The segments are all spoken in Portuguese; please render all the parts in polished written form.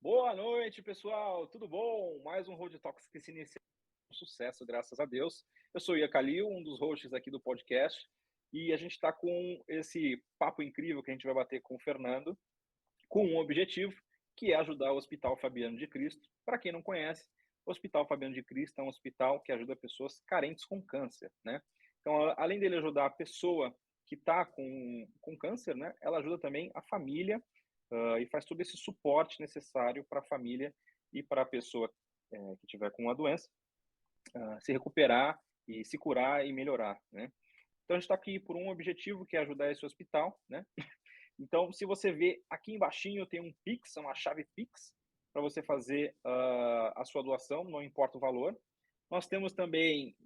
Boa noite, pessoal. Tudo bom? Mais um Road Talks que se inicia com sucesso, graças a Deus. Eu sou Ia Kalil, um dos hosts aqui do podcast, e a gente está com esse papo incrível que a gente vai bater com o Fernando, com um objetivo, que é ajudar o Hospital Fabiano de Cristo. Para quem não conhece, o Hospital Fabiano de Cristo é um hospital que ajuda pessoas carentes com câncer, né? Então, além dele ajudar a pessoa que está com câncer, né? Ela ajuda também a família e faz todo esse suporte necessário para a família e para a pessoa que tiver com uma doença se recuperar e se curar e melhorar, né? Então, a gente está aqui por um objetivo, que é ajudar esse hospital, né? Então, se você ver aqui embaixinho, tem um Pix, uma chave Pix, para você fazer a sua doação, não importa o valor. Nós temos também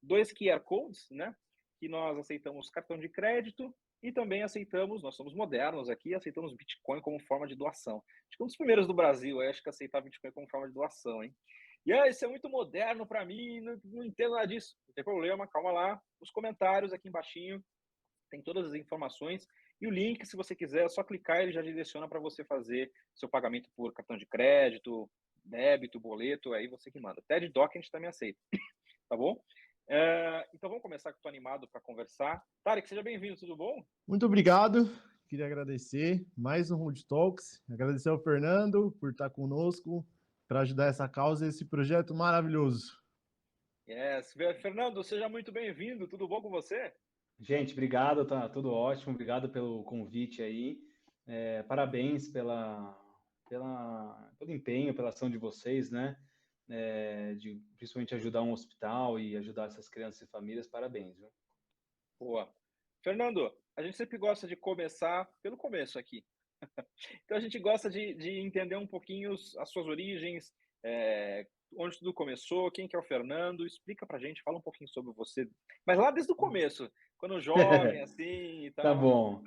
2 QR Codes, né? Que nós aceitamos cartão de crédito e também aceitamos, nós somos modernos aqui, aceitamos Bitcoin como forma de doação. Acho que um dos primeiros do Brasil, acho que aceitar Bitcoin como forma de doação, hein? E isso é muito moderno para mim, não entendo nada disso. Não tem problema, calma lá. Os comentários aqui embaixinho tem todas as informações. E o link, se você quiser, é só clicar, ele já direciona para você fazer seu pagamento por cartão de crédito, débito, boleto, aí você que manda. TED Doc a gente também aceita, tá bom? Então vamos começar, que eu estou animado para conversar. Tarek, seja bem-vindo, tudo bom? Muito obrigado, queria agradecer mais um Road Talks, agradecer ao Fernando por estar conosco para ajudar essa causa e esse projeto maravilhoso. Yes. Fernando, seja muito bem-vindo, tudo bom com você? Gente, obrigado, tá tudo ótimo, obrigado pelo convite aí, parabéns pelo empenho, pela ação de vocês, né, de principalmente ajudar um hospital e ajudar essas crianças e famílias, parabéns, viu? Boa. Fernando, a gente sempre gosta de começar pelo começo aqui. Então a gente gosta de entender um pouquinho as suas origens, onde tudo começou, quem que é o Fernando, explica pra gente, fala um pouquinho sobre você, mas lá desde o começo, quando jovem, assim, e Tá tal. bom.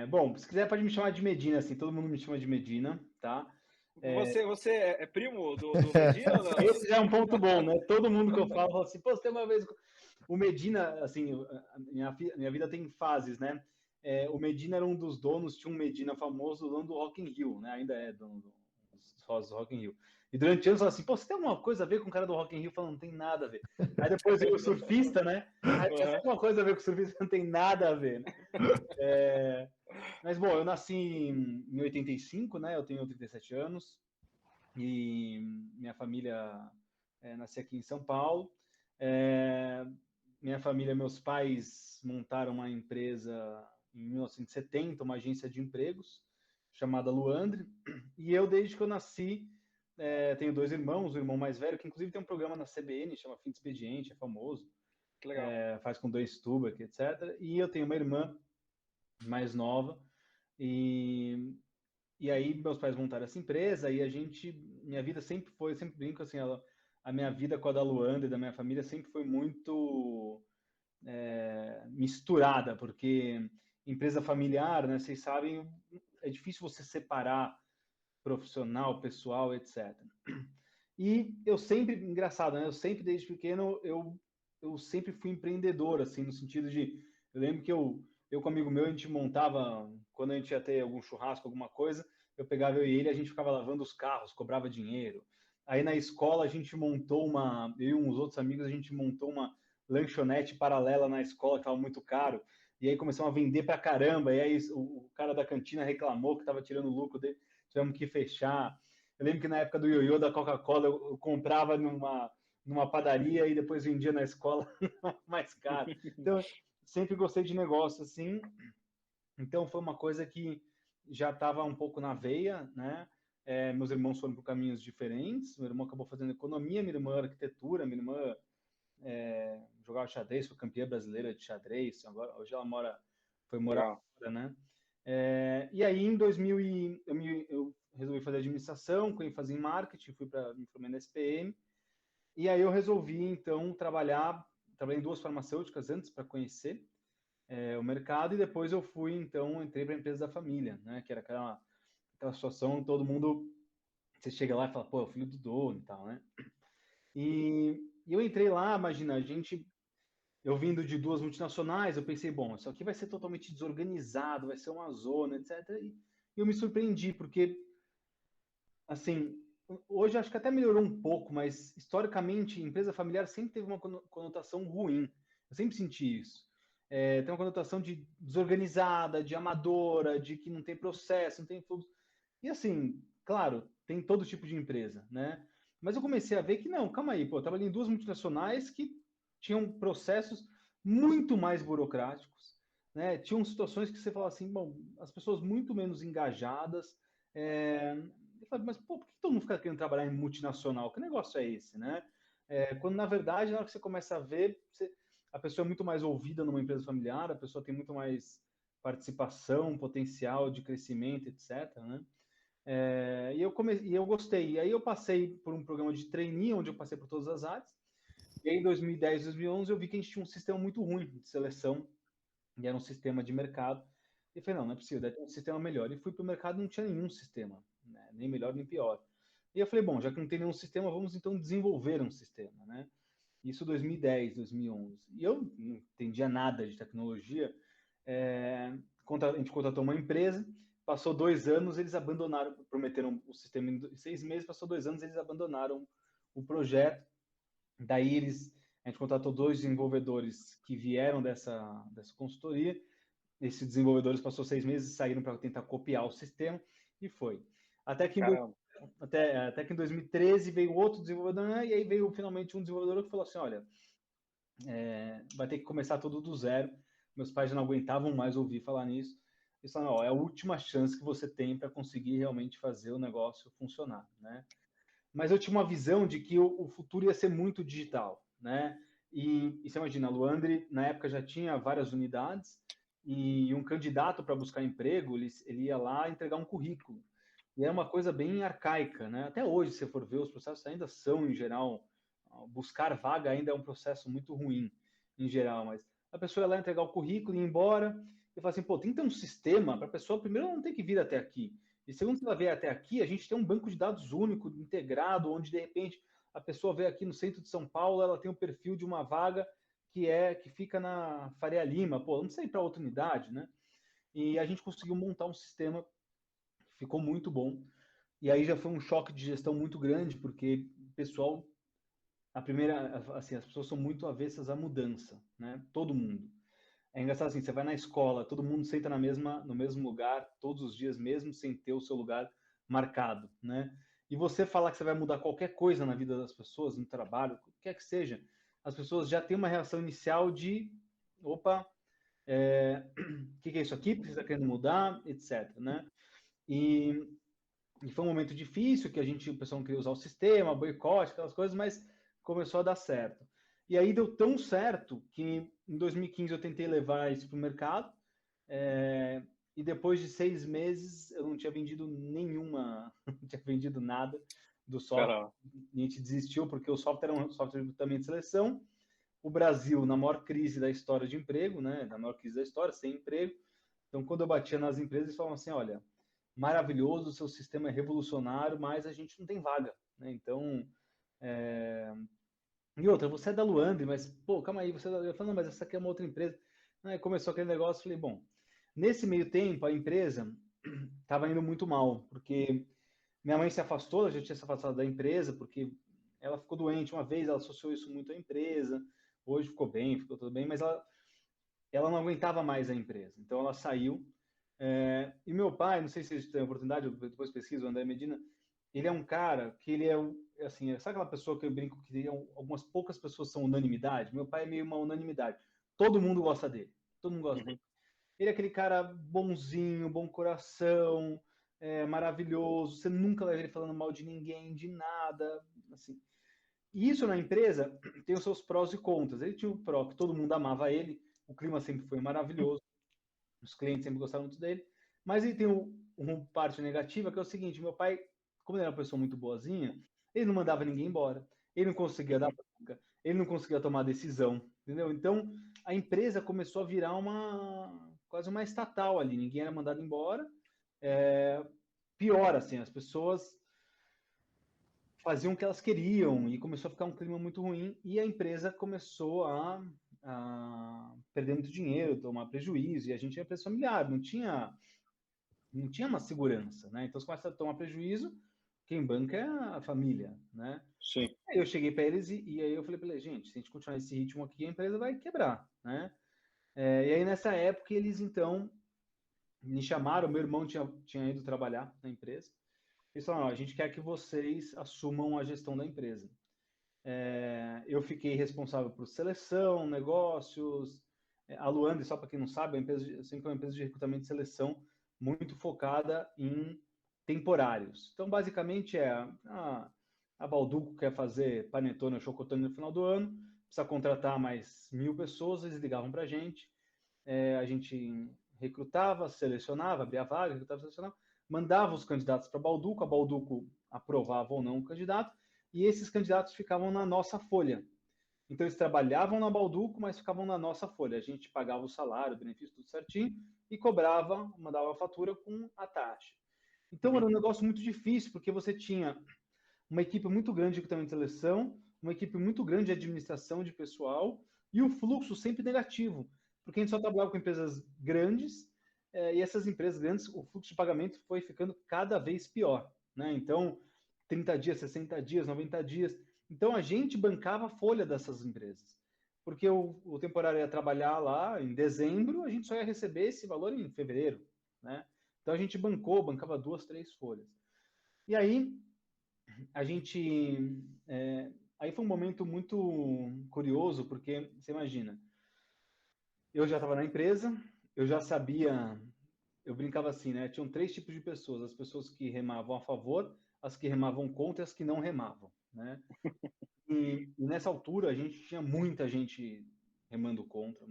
Bom, se quiser pode me chamar de Medina, assim, todo mundo me chama de Medina, tá? Você é primo do Medina ou não? Esse já é um ponto bom, né? Todo mundo que eu falo assim, pô, você tem uma vez... O Medina, assim, minha vida tem fases, né? O Medina era um dos donos, tinha um Medina famoso, dono do Rock in Rio, né? Ainda é dono dos sócios do Rock in Rio. E durante anos, eu falava assim, pô, você tem alguma coisa a ver com o cara do Rock in Rio? Falando, não tem nada a ver. Aí depois veio o surfista, né? Aí tinha alguma coisa a ver com o surfista, não tem nada a ver, né? Mas, bom, eu nasci em 85, né? Eu tenho 37 anos. E minha família nasci aqui em São Paulo. Minha família, meus pais montaram uma empresa em 1970, uma agência de empregos chamada Luandre. E eu, desde que eu nasci, tenho 2 irmãos, o irmão mais velho, que inclusive tem um programa na CBN, chama Fim de Expediente, é famoso. Que legal. Faz com 2 tubers, etc. E eu tenho uma irmã mais nova. E aí meus pais montaram essa empresa e minha vida sempre foi, eu sempre brinco assim, a minha vida com a da Luanda e da minha família sempre foi muito misturada, porque empresa familiar, né, vocês sabem, é difícil você separar profissional, pessoal, etc. E eu sempre, engraçado, né, eu sempre desde pequeno, eu sempre fui empreendedor, assim, no sentido de, eu lembro que eu com um amigo meu, a gente montava, quando a gente ia ter algum churrasco, alguma coisa, eu pegava eu e ele, a gente ficava lavando os carros, cobrava dinheiro. Aí na escola a gente montou eu e uns outros amigos, a gente montou uma lanchonete paralela na escola, que estava muito caro, e aí começamos a vender pra caramba, e aí o cara da cantina reclamou que estava tirando o lucro dele, tivemos que fechar. Eu lembro que na época do ioiô da Coca-Cola, eu comprava numa padaria e depois vendia na escola mais caro. Então, sempre gostei de negócio assim. Então, foi uma coisa que já estava um pouco na veia, né? Meus irmãos foram por caminhos diferentes. Meu irmão acabou fazendo economia, minha irmã arquitetura, minha irmã jogava xadrez, foi campeã brasileira de xadrez. Agora, hoje ela foi morar Legal. fora, né? E aí, em 2000, eu resolvi fazer administração, fazer em marketing, me formei na SPM. E aí eu resolvi, então, trabalhei em 2 farmacêuticas antes para conhecer o mercado, e depois eu entrei para a empresa da família, né? Que era aquela situação, todo mundo, você chega lá e fala, pô, é o filho do dono e tal, né? E eu entrei lá, imagina, eu vindo de 2 multinacionais, eu pensei, bom, isso aqui vai ser totalmente desorganizado, vai ser uma zona, etc. E eu me surpreendi, porque assim, hoje acho que até melhorou um pouco, mas historicamente, empresa familiar sempre teve uma conotação ruim. Eu sempre senti isso. Tem uma conotação de desorganizada, de amadora, de que não tem processo, não tem fluxo. E assim, claro, tem todo tipo de empresa, né? Mas eu comecei a ver que não, calma aí, pô, eu trabalhei em duas multinacionais que tinham processos muito mais burocráticos, né? Tinham situações que você fala assim, bom, as pessoas muito menos engajadas. Eu falei, mas pô, por que todo mundo fica querendo trabalhar em multinacional? Que negócio é esse, né? Quando na verdade, na hora que você começa a ver, a pessoa é muito mais ouvida numa empresa familiar, a pessoa tem muito mais participação, potencial de crescimento, etc, né? E eu gostei. E aí eu passei por um programa de trainee, onde eu passei por todas as áreas. E aí em 2010, 2011, eu vi que a gente tinha um sistema muito ruim de seleção, e era um sistema de mercado. E falei, não, não é possível, deve ter um sistema melhor. E fui para o mercado e não tinha nenhum sistema, né? Nem melhor nem pior. E eu falei, bom, já que não tem nenhum sistema, vamos então desenvolver um sistema, né? Isso 2010, 2011. E eu não entendia nada de tecnologia. A gente contratou uma empresa, passou 2 anos, eles abandonaram, prometeram o sistema em 6 meses, passou 2 anos, eles abandonaram o projeto. Daí a gente contratou 2 desenvolvedores que vieram dessa consultoria. Esses desenvolvedores passou 6 meses, saíram para tentar copiar o sistema e foi. Até que, até que em 2013 veio outro desenvolvedor, né? E aí veio finalmente um desenvolvedor que falou assim, olha, vai ter que começar tudo do zero. Meus pais já não aguentavam mais ouvir falar nisso. Eles falaram, ó, é a última chance que você tem para conseguir realmente fazer o negócio funcionar, né? Mas eu tinha uma visão de que o futuro ia ser muito digital, né? E você imagina, a Luandre, na época, já tinha várias unidades e um candidato para buscar emprego, ele ia lá entregar um currículo. E é uma coisa bem arcaica, né? Até hoje, se for ver, os processos ainda são, em geral, buscar vaga ainda é um processo muito ruim, em geral, mas a pessoa ia lá entregar o currículo e ir embora, e fala assim, pô, tem que ter um sistema para a pessoa, primeiro, ela não tem que vir até aqui, e segundo, se ela vier até aqui, a gente tem um banco de dados único, integrado, onde, de repente, a pessoa veio aqui no centro de São Paulo, ela tem o perfil de uma vaga que fica na Faria Lima, pô, não precisa ir para outra unidade, né? E a gente conseguiu montar um sistema, ficou muito bom, e aí já foi um choque de gestão muito grande, porque o pessoal, assim, as pessoas são muito avessas à mudança, né? Todo mundo. É engraçado assim, você vai na escola, todo mundo senta no mesmo lugar, todos os dias, mesmo sem ter o seu lugar marcado, né? E você falar que você vai mudar qualquer coisa na vida das pessoas, no trabalho, o que quer que seja, as pessoas já têm uma reação inicial de, opa, o que é isso aqui? Precisa querendo mudar, etc, né? E, e foi um momento difícil que o pessoal não queria usar o sistema, boicote, aquelas coisas, mas começou a dar certo. E aí deu tão certo que em 2015 eu tentei levar isso para o mercado, e depois de 6 meses eu não tinha vendido nenhuma, não tinha vendido nada do software. Caramba. A gente desistiu porque o software era um software também de seleção. O Brasil, na maior crise da história de emprego, né? Na maior crise da história, sem emprego. Então, quando eu batia nas empresas, eles falavam assim, olha, maravilhoso, o seu sistema é revolucionário, mas a gente não tem vaga, né? Então, e outra, você é da Luandre, mas, pô, calma aí, você é da... Eu falei, não, mas essa aqui é uma outra empresa. Aí começou aquele negócio, falei, bom, nesse meio tempo, a empresa estava indo muito mal, porque minha mãe se afastou, ela já tinha se afastado da empresa, porque ela ficou doente uma vez, ela associou isso muito à empresa, hoje ficou bem, ficou tudo bem, mas ela não aguentava mais a empresa, então ela saiu. E meu pai, não sei se vocês têm a oportunidade, eu depois pesquiso, o André Medina, ele é um cara que ele é, assim, sabe aquela pessoa que eu brinco que algumas poucas pessoas são unanimidade? Meu pai é meio uma unanimidade. Todo mundo gosta dele. Todo mundo gosta dele. Ele é aquele cara bonzinho, bom coração, maravilhoso. Você nunca vai ver ele falando mal de ninguém, de nada, assim. E isso na empresa tem os seus prós e contras. Ele tinha o pró que todo mundo amava ele, o clima sempre foi maravilhoso, os clientes sempre gostaram muito dele. Mas ele tem uma parte negativa que é o seguinte: meu pai, como ele era uma pessoa muito boazinha, ele não mandava ninguém embora, ele não conseguia dar bronca, ele não conseguia tomar decisão, entendeu? Então a empresa começou a virar quase uma estatal ali, ninguém era mandado embora. Pior, assim, as pessoas faziam o que elas queriam e começou a ficar um clima muito ruim e a empresa começou a perder muito dinheiro, tomar prejuízo, e a gente era empresa familiar, não tinha uma segurança, né? Então você começa a tomar prejuízo, o quem banca é a família, né? Sim. Aí eu cheguei para eles e aí eu falei para eles, gente, se a gente continuar esse ritmo aqui, a empresa vai quebrar, né? E aí nessa época eles então me chamaram, meu irmão tinha ido trabalhar na empresa. Eles falaram, a gente quer que vocês assumam a gestão da empresa. Eu fiquei responsável por seleção, negócios. A Luandre, só para quem não sabe, sempre é uma empresa de recrutamento e seleção muito focada em temporários. Então, basicamente, a Balduco quer fazer panetone ou chocotone no final do ano, precisa contratar mais 1.000 pessoas, eles ligavam para a gente recrutava, selecionava, abria a vaga, recrutava, selecionava, mandava os candidatos para a Balduco aprovava ou não o candidato, e esses candidatos ficavam na nossa folha. Então, eles trabalhavam na Balduco, mas ficavam na nossa folha. A gente pagava o salário, o benefício, tudo certinho, e cobrava, mandava a fatura com a taxa. Então, era um negócio muito difícil, porque você tinha uma equipe muito grande de recrutamento e seleção, uma equipe muito grande de administração de pessoal, e o fluxo sempre negativo, porque a gente só trabalhava com empresas grandes, e essas empresas grandes, o fluxo de pagamento foi ficando cada vez pior, né? Então, 30 dias, 60 dias, 90 dias. Então, a gente bancava a folha dessas empresas. Porque o temporário ia trabalhar lá em dezembro, a gente só ia receber esse valor em fevereiro, né? Então, a gente bancava 2, 3 folhas. E aí, a gente... aí foi um momento muito curioso, porque, você imagina, eu já estava na empresa, eu já sabia... Eu brincava assim, né? Tinham 3 tipos de pessoas. As pessoas que remavam a favor, as que remavam contra e as que não remavam, né? E nessa altura a gente tinha muita gente remando contra,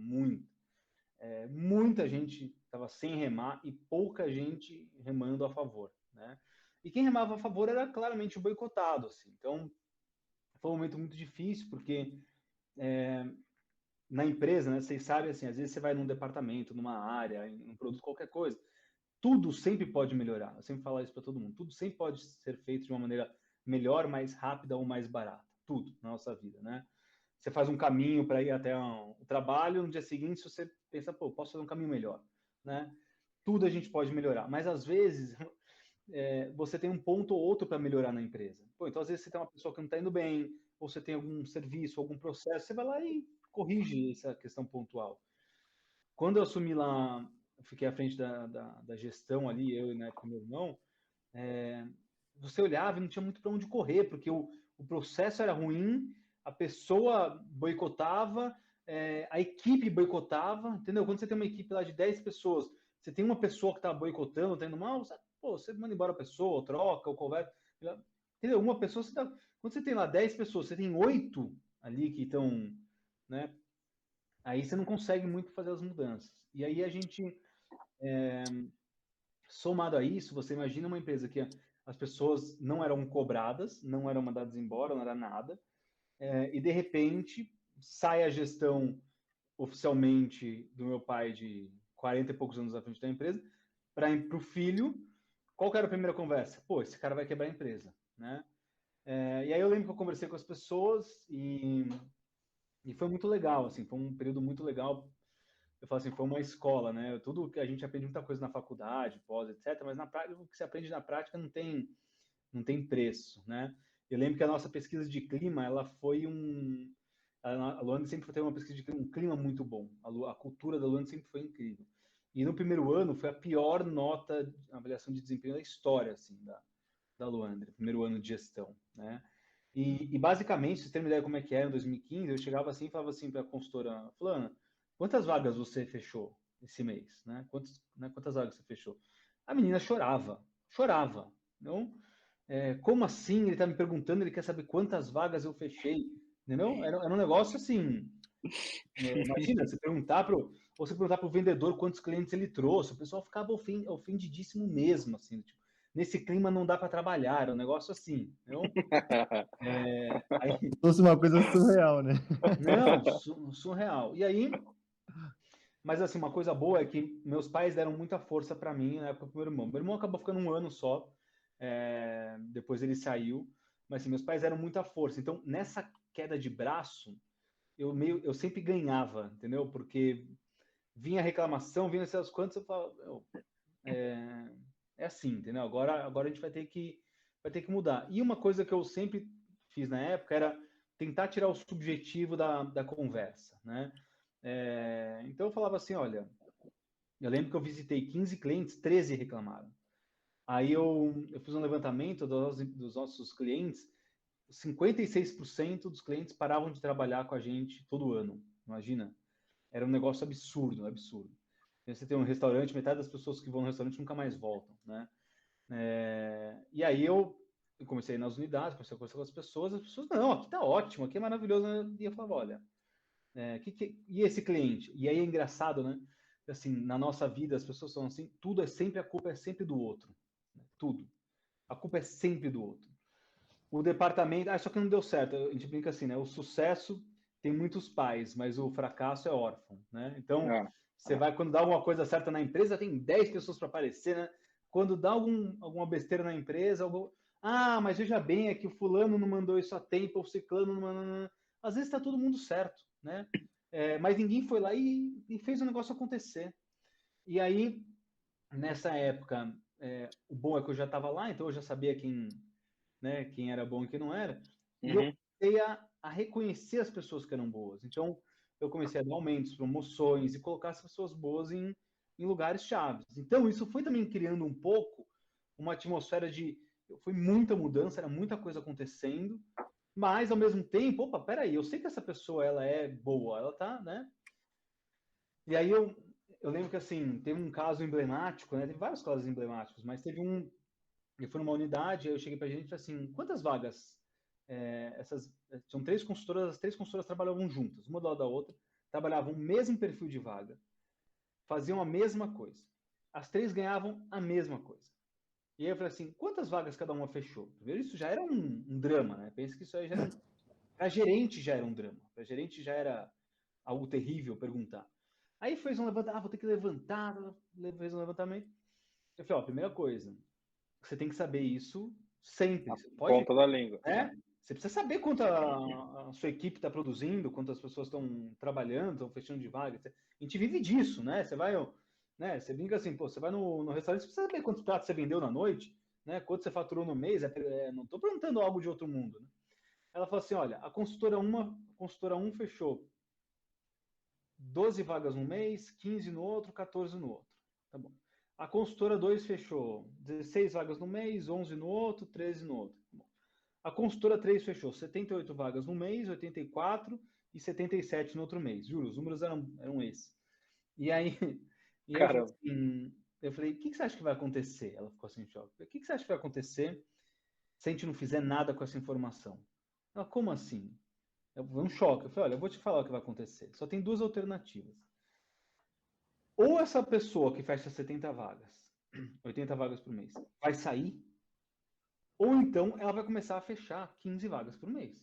muita gente estava sem remar e pouca gente remando a favor, né? E quem remava a favor era claramente o boicotado, assim. Então foi um momento muito difícil porque na empresa, né? Vocês sabem assim, às vezes você vai num departamento, numa área, em um produto, qualquer coisa, tudo sempre pode melhorar. Eu sempre falo isso para todo mundo. Tudo sempre pode ser feito de uma maneira melhor, mais rápida ou mais barata. Tudo na nossa vida, né? Você faz um caminho para ir até o trabalho, no dia seguinte você pensa, pô, posso fazer um caminho melhor, né? Tudo a gente pode melhorar, mas às vezes você tem um ponto ou outro para melhorar na empresa. Pô, então às vezes você tem uma pessoa que não está indo bem, ou você tem algum serviço, algum processo, você vai lá e corrige essa questão pontual. Quando eu assumi lá, eu fiquei à frente da gestão ali, eu e na época meu irmão, você olhava e não tinha muito para onde correr, porque o processo era ruim, a pessoa boicotava, a equipe boicotava, entendeu? Quando você tem uma equipe lá de 10 pessoas, você tem uma pessoa que está boicotando, está indo mal, você manda embora a pessoa, ou troca, ou conversa, entendeu? Uma pessoa, quando você tem lá 10 pessoas, você tem 8 ali que estão, né? Aí você não consegue muito fazer as mudanças. E aí a gente, somado a isso, você imagina uma empresa que as pessoas não eram cobradas, não eram mandadas embora, não era nada, e de repente sai a gestão oficialmente do meu pai de 40 e poucos anos à frente da empresa, para o filho, qual que era a primeira conversa? Pô, esse cara vai quebrar a empresa, né? E aí eu lembro que eu conversei com as pessoas e foi muito legal, assim, foi um período muito legal. Eu falo assim, foi uma escola, né? Tudo que a gente aprende muita coisa na faculdade, pós, etc. Mas na prática, o que se aprende na prática não tem preço, né? Eu lembro que a nossa pesquisa de clima, ela foi a Luanda sempre teve uma pesquisa de clima, um clima muito bom. A cultura da Luanda sempre foi incrível. E no primeiro ano foi a pior nota, avaliação de desempenho da história, assim, da Luanda, primeiro ano de gestão, né? E basicamente, vocês terem uma ideia como é que era em 2015, eu chegava assim e falava assim para a consultora, fulana, quantas vagas você fechou esse mês, né? Quantas vagas você fechou? A menina chorava, chorava. Não? Como assim? Ele está me perguntando, ele quer saber quantas vagas eu fechei, entendeu? Era um negócio assim. Imagina, você perguntar para o vendedor quantos clientes ele trouxe, o pessoal ficava ofendidíssimo mesmo, assim, tipo, nesse clima não dá para trabalhar, era um negócio assim, não? Aí, Fosse uma coisa surreal, né? não, surreal. E aí, mas assim, uma coisa boa é que meus pais deram muita força para mim na época do meu irmão. Meu irmão acabou ficando um ano só, depois ele saiu, mas assim, meus pais deram muita força. Então, nessa queda de braço, eu sempre ganhava, entendeu? Porque vinha reclamação, vinha essas quantas, eu falava, é assim, entendeu? Agora a gente vai ter que vai ter que mudar. E uma coisa que eu sempre fiz na época era tentar tirar o subjetivo da conversa, né? Então eu falava assim, olha, eu lembro que eu visitei 15 clientes, 13 reclamaram. Aí eu fiz um levantamento dos nossos clientes, 56% dos clientes paravam de trabalhar com a gente todo ano. Imagina? Era um negócio absurdo, absurdo. Você tem um restaurante, metade das pessoas que vão no restaurante nunca mais voltam, né? E aí eu comecei nas unidades, comecei a conversar com as pessoas, não, aqui tá ótimo, aqui é maravilhoso. E eu falava, olha, e esse cliente? E aí é engraçado, né? Assim, na nossa vida, as pessoas são assim, tudo é sempre, a culpa é sempre do outro. Né? Tudo. A culpa é sempre do outro. O departamento, só que não deu certo. A gente brinca assim, né? O sucesso tem muitos pais, mas o fracasso é órfão, né? Então, você vai, quando dá alguma coisa certa na empresa, tem 10 pessoas para aparecer, né? Quando dá alguma besteira na empresa, mas veja bem, é que o fulano não mandou isso a tempo, o ciclano não mandou... Às vezes está todo mundo certo, né? Mas ninguém foi lá e fez o negócio acontecer. E aí, nessa época, o bom é que eu já estava lá, então eu já sabia quem era bom e quem não era. E eu comecei a reconhecer as pessoas que eram boas. Então, eu comecei a dar aumentos, promoções e colocar as pessoas boas em lugares chaves. Então, isso foi também criando um pouco uma atmosfera foi muita mudança, era muita coisa acontecendo, mas ao mesmo tempo, opa, peraí, eu sei que essa pessoa ela é boa, ela tá, né? E aí eu lembro que assim, teve um caso emblemático, né? Teve vários casos emblemáticos, mas teve eu fui numa unidade, aí eu cheguei pra gente e falei assim, quantas vagas são 3 consultoras, as 3 consultoras trabalhavam juntas, uma do lado da outra, trabalhavam o mesmo perfil de vaga, faziam a mesma coisa. As 3 ganhavam a mesma coisa. E aí eu falei assim, quantas vagas cada uma fechou? Primeiro, isso já era um drama, né? Pensa que isso aí já era para gerente já era um drama. Para gerente já era algo terrível perguntar. Aí fez um levantamento, vou ter que levantar, fez um levantamento. Eu falei, primeira coisa, você tem que saber isso sempre. Você pode, ponta da língua. Você precisa saber quanto a sua equipe está produzindo, quantas pessoas estão trabalhando, estão fechando de vaga. A gente vive disso, né? Você vai, né? Você brinca assim, você vai no restaurante, você precisa saber quantos pratos você vendeu na noite, né? Quanto você faturou no mês. Não estou perguntando algo de outro mundo, né? Ela falou assim, olha, a consultora 1 fechou 12 vagas no mês, 15 no outro, 14 no outro. Tá bom. A consultora 2 fechou 16 vagas no mês, 11 no outro, 13 no outro. Tá bom. A consultora 3 fechou 78 vagas no mês, 84 e 77 no outro mês. Juro, os números eram esses. E aí eu falei, o que você acha que vai acontecer? Ela ficou assim em choque. O que você acha que vai acontecer se a gente não fizer nada com essa informação? Ela, como assim? Foi um choque. Eu falei, olha, eu vou te falar o que vai acontecer. Só tem 2 alternativas. Ou essa pessoa que fecha 70 vagas, 80 vagas por mês, vai sair, ou então ela vai começar a fechar 15 vagas por mês.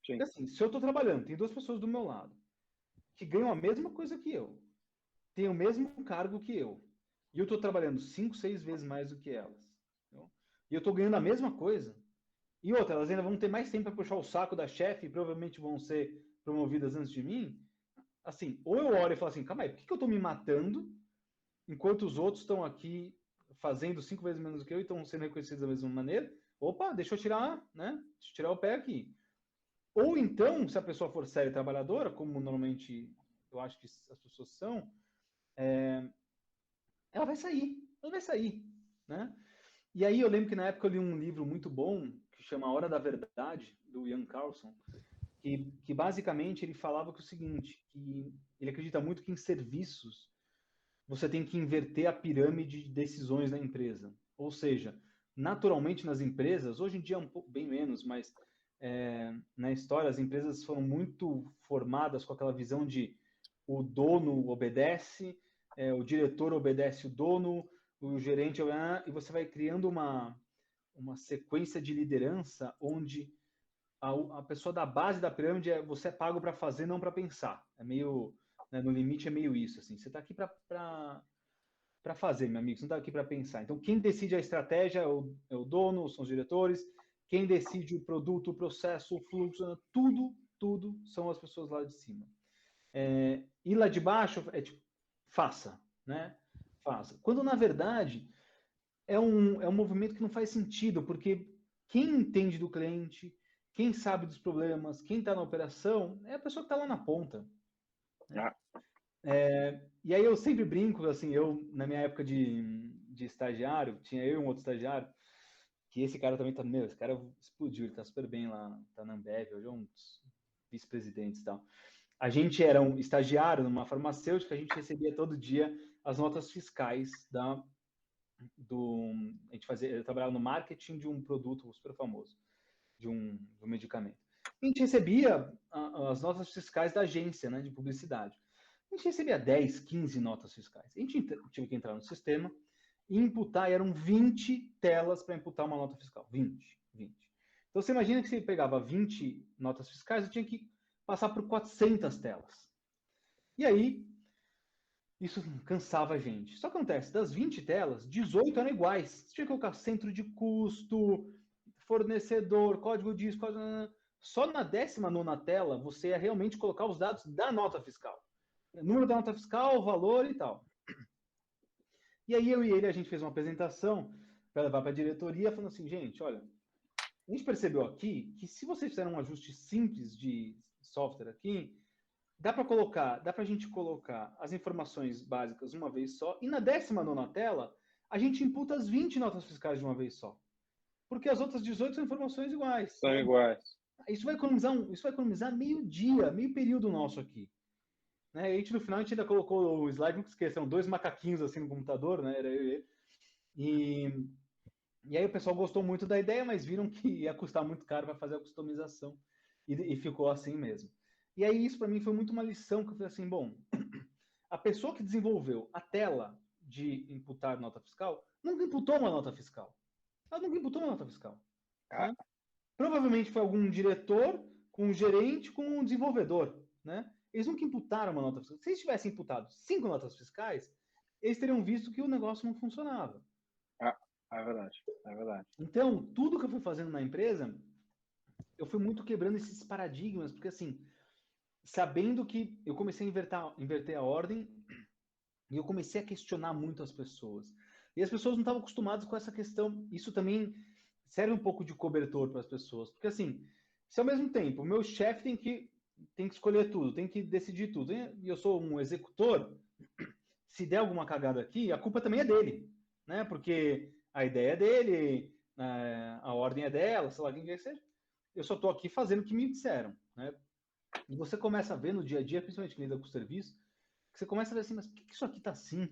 Sim. Porque assim, se eu estou trabalhando, tem 2 pessoas do meu lado que ganham a mesma coisa que eu, têm o mesmo cargo que eu, e eu estou trabalhando 5, 6 vezes mais do que elas, entendeu? E eu estou ganhando a mesma coisa, e outra, elas ainda vão ter mais tempo para puxar o saco da chefe e provavelmente vão ser promovidas antes de mim. Assim, ou eu olho e falo assim, calma aí, por que eu estou me matando enquanto os outros estão aqui fazendo 5 vezes menos do que eu e estão sendo reconhecidos da mesma maneira? Opa, deixa eu tirar, né? Deixa eu tirar o pé aqui. Ou então, se a pessoa for séria e trabalhadora, como normalmente eu acho que as pessoas são, ela vai sair, né? E aí eu lembro que na época eu li um livro muito bom, que chama A Hora da Verdade, do Ian Carlson, que basicamente ele falava que o seguinte, que ele acredita muito que em serviços você tem que inverter a pirâmide de decisões da empresa. Ou seja, naturalmente nas empresas, hoje em dia é um pouco bem menos, mas na história as empresas foram muito formadas com aquela visão de o dono obedece, o diretor obedece o dono, o gerente e você vai criando uma sequência de liderança onde a pessoa da base da pirâmide você é pago para fazer, não para pensar. É meio, né, no limite é meio isso, assim. Você está aqui para fazer, meu amigo. Você não está aqui para pensar. Então, quem decide a estratégia é o dono, são os diretores. Quem decide o produto, o processo, o fluxo, tudo são as pessoas lá de cima. E lá de baixo é tipo, faça, né? Faça. Quando, na verdade, é um movimento que não faz sentido, porque quem entende do cliente, quem sabe dos problemas, quem está na operação, é a pessoa que está lá na ponta. Ah. E aí eu sempre brinco, assim, na minha época de estagiário, tinha eu e um outro estagiário, que esse cara também tá, esse cara explodiu, ele tá super bem lá, tá na Ambev, hoje é um dos vice-presidentes e tal. A gente era um estagiário numa farmacêutica, a gente recebia todo dia as notas fiscais a gente eu trabalhava no marketing de um produto super famoso, de um medicamento. A gente recebia as notas fiscais da agência, né, de publicidade. A gente recebia 10, 15 notas fiscais. A gente tinha que entrar no sistema e imputar, e eram 20 telas para imputar uma nota fiscal. 20. Então você imagina que você pegava 20 notas fiscais, eu tinha que passar por 400 telas. E aí, isso cansava a gente. Só que acontece, das 20 telas, 18 eram iguais. Você tinha que colocar centro de custo, fornecedor, código disso, código... Só na 19ª tela, você ia realmente colocar os dados da nota fiscal. Número da nota fiscal, valor e tal. E aí eu e ele, a gente fez uma apresentação para levar para a diretoria, falando assim, gente, olha, a gente percebeu aqui que se vocês fizeram um ajuste simples de software aqui, dá para a gente colocar as informações básicas uma vez só, e na 19ª tela, a gente imputa as 20 notas fiscais de uma vez só. Porque as outras 18 são informações iguais. São iguais. Isso vai economizar meio período nosso aqui. Né? E a gente, no final, a gente ainda colocou o slide, não esqueçam, 2 macaquinhos assim no computador, né? Era eu e ele. E aí o pessoal gostou muito da ideia, mas viram que ia custar muito caro para fazer a customização. E ficou assim mesmo. E aí isso para mim foi muito uma lição, que eu falei assim, bom, a pessoa que desenvolveu a tela de imputar nota fiscal, nunca imputou uma nota fiscal. Ela nunca imputou uma nota fiscal. Né? Provavelmente foi algum diretor, com um gerente, com um desenvolvedor. Né? Eles nunca imputaram uma nota fiscal. Se eles tivessem imputado 5 notas fiscais, eles teriam visto que o negócio não funcionava. É verdade. Então, tudo que eu fui fazendo na empresa, eu fui muito quebrando esses paradigmas, porque assim, sabendo que eu comecei a inverter a ordem e eu comecei a questionar muito as pessoas. E as pessoas não estavam acostumadas com essa questão. Isso também serve um pouco de cobertor para as pessoas. Porque assim, se ao mesmo tempo o meu chefe tem que escolher tudo, tem que decidir tudo, e eu sou um executor, se der alguma cagada aqui, a culpa também é dele. Né? Porque a ideia é dele, a ordem é dela, sei lá quem quer que seja. Eu só estou aqui fazendo o que me disseram. Né? E você começa a ver no dia a dia, principalmente quem lida com o serviço, que você começa a ver assim, mas por que isso aqui está assim?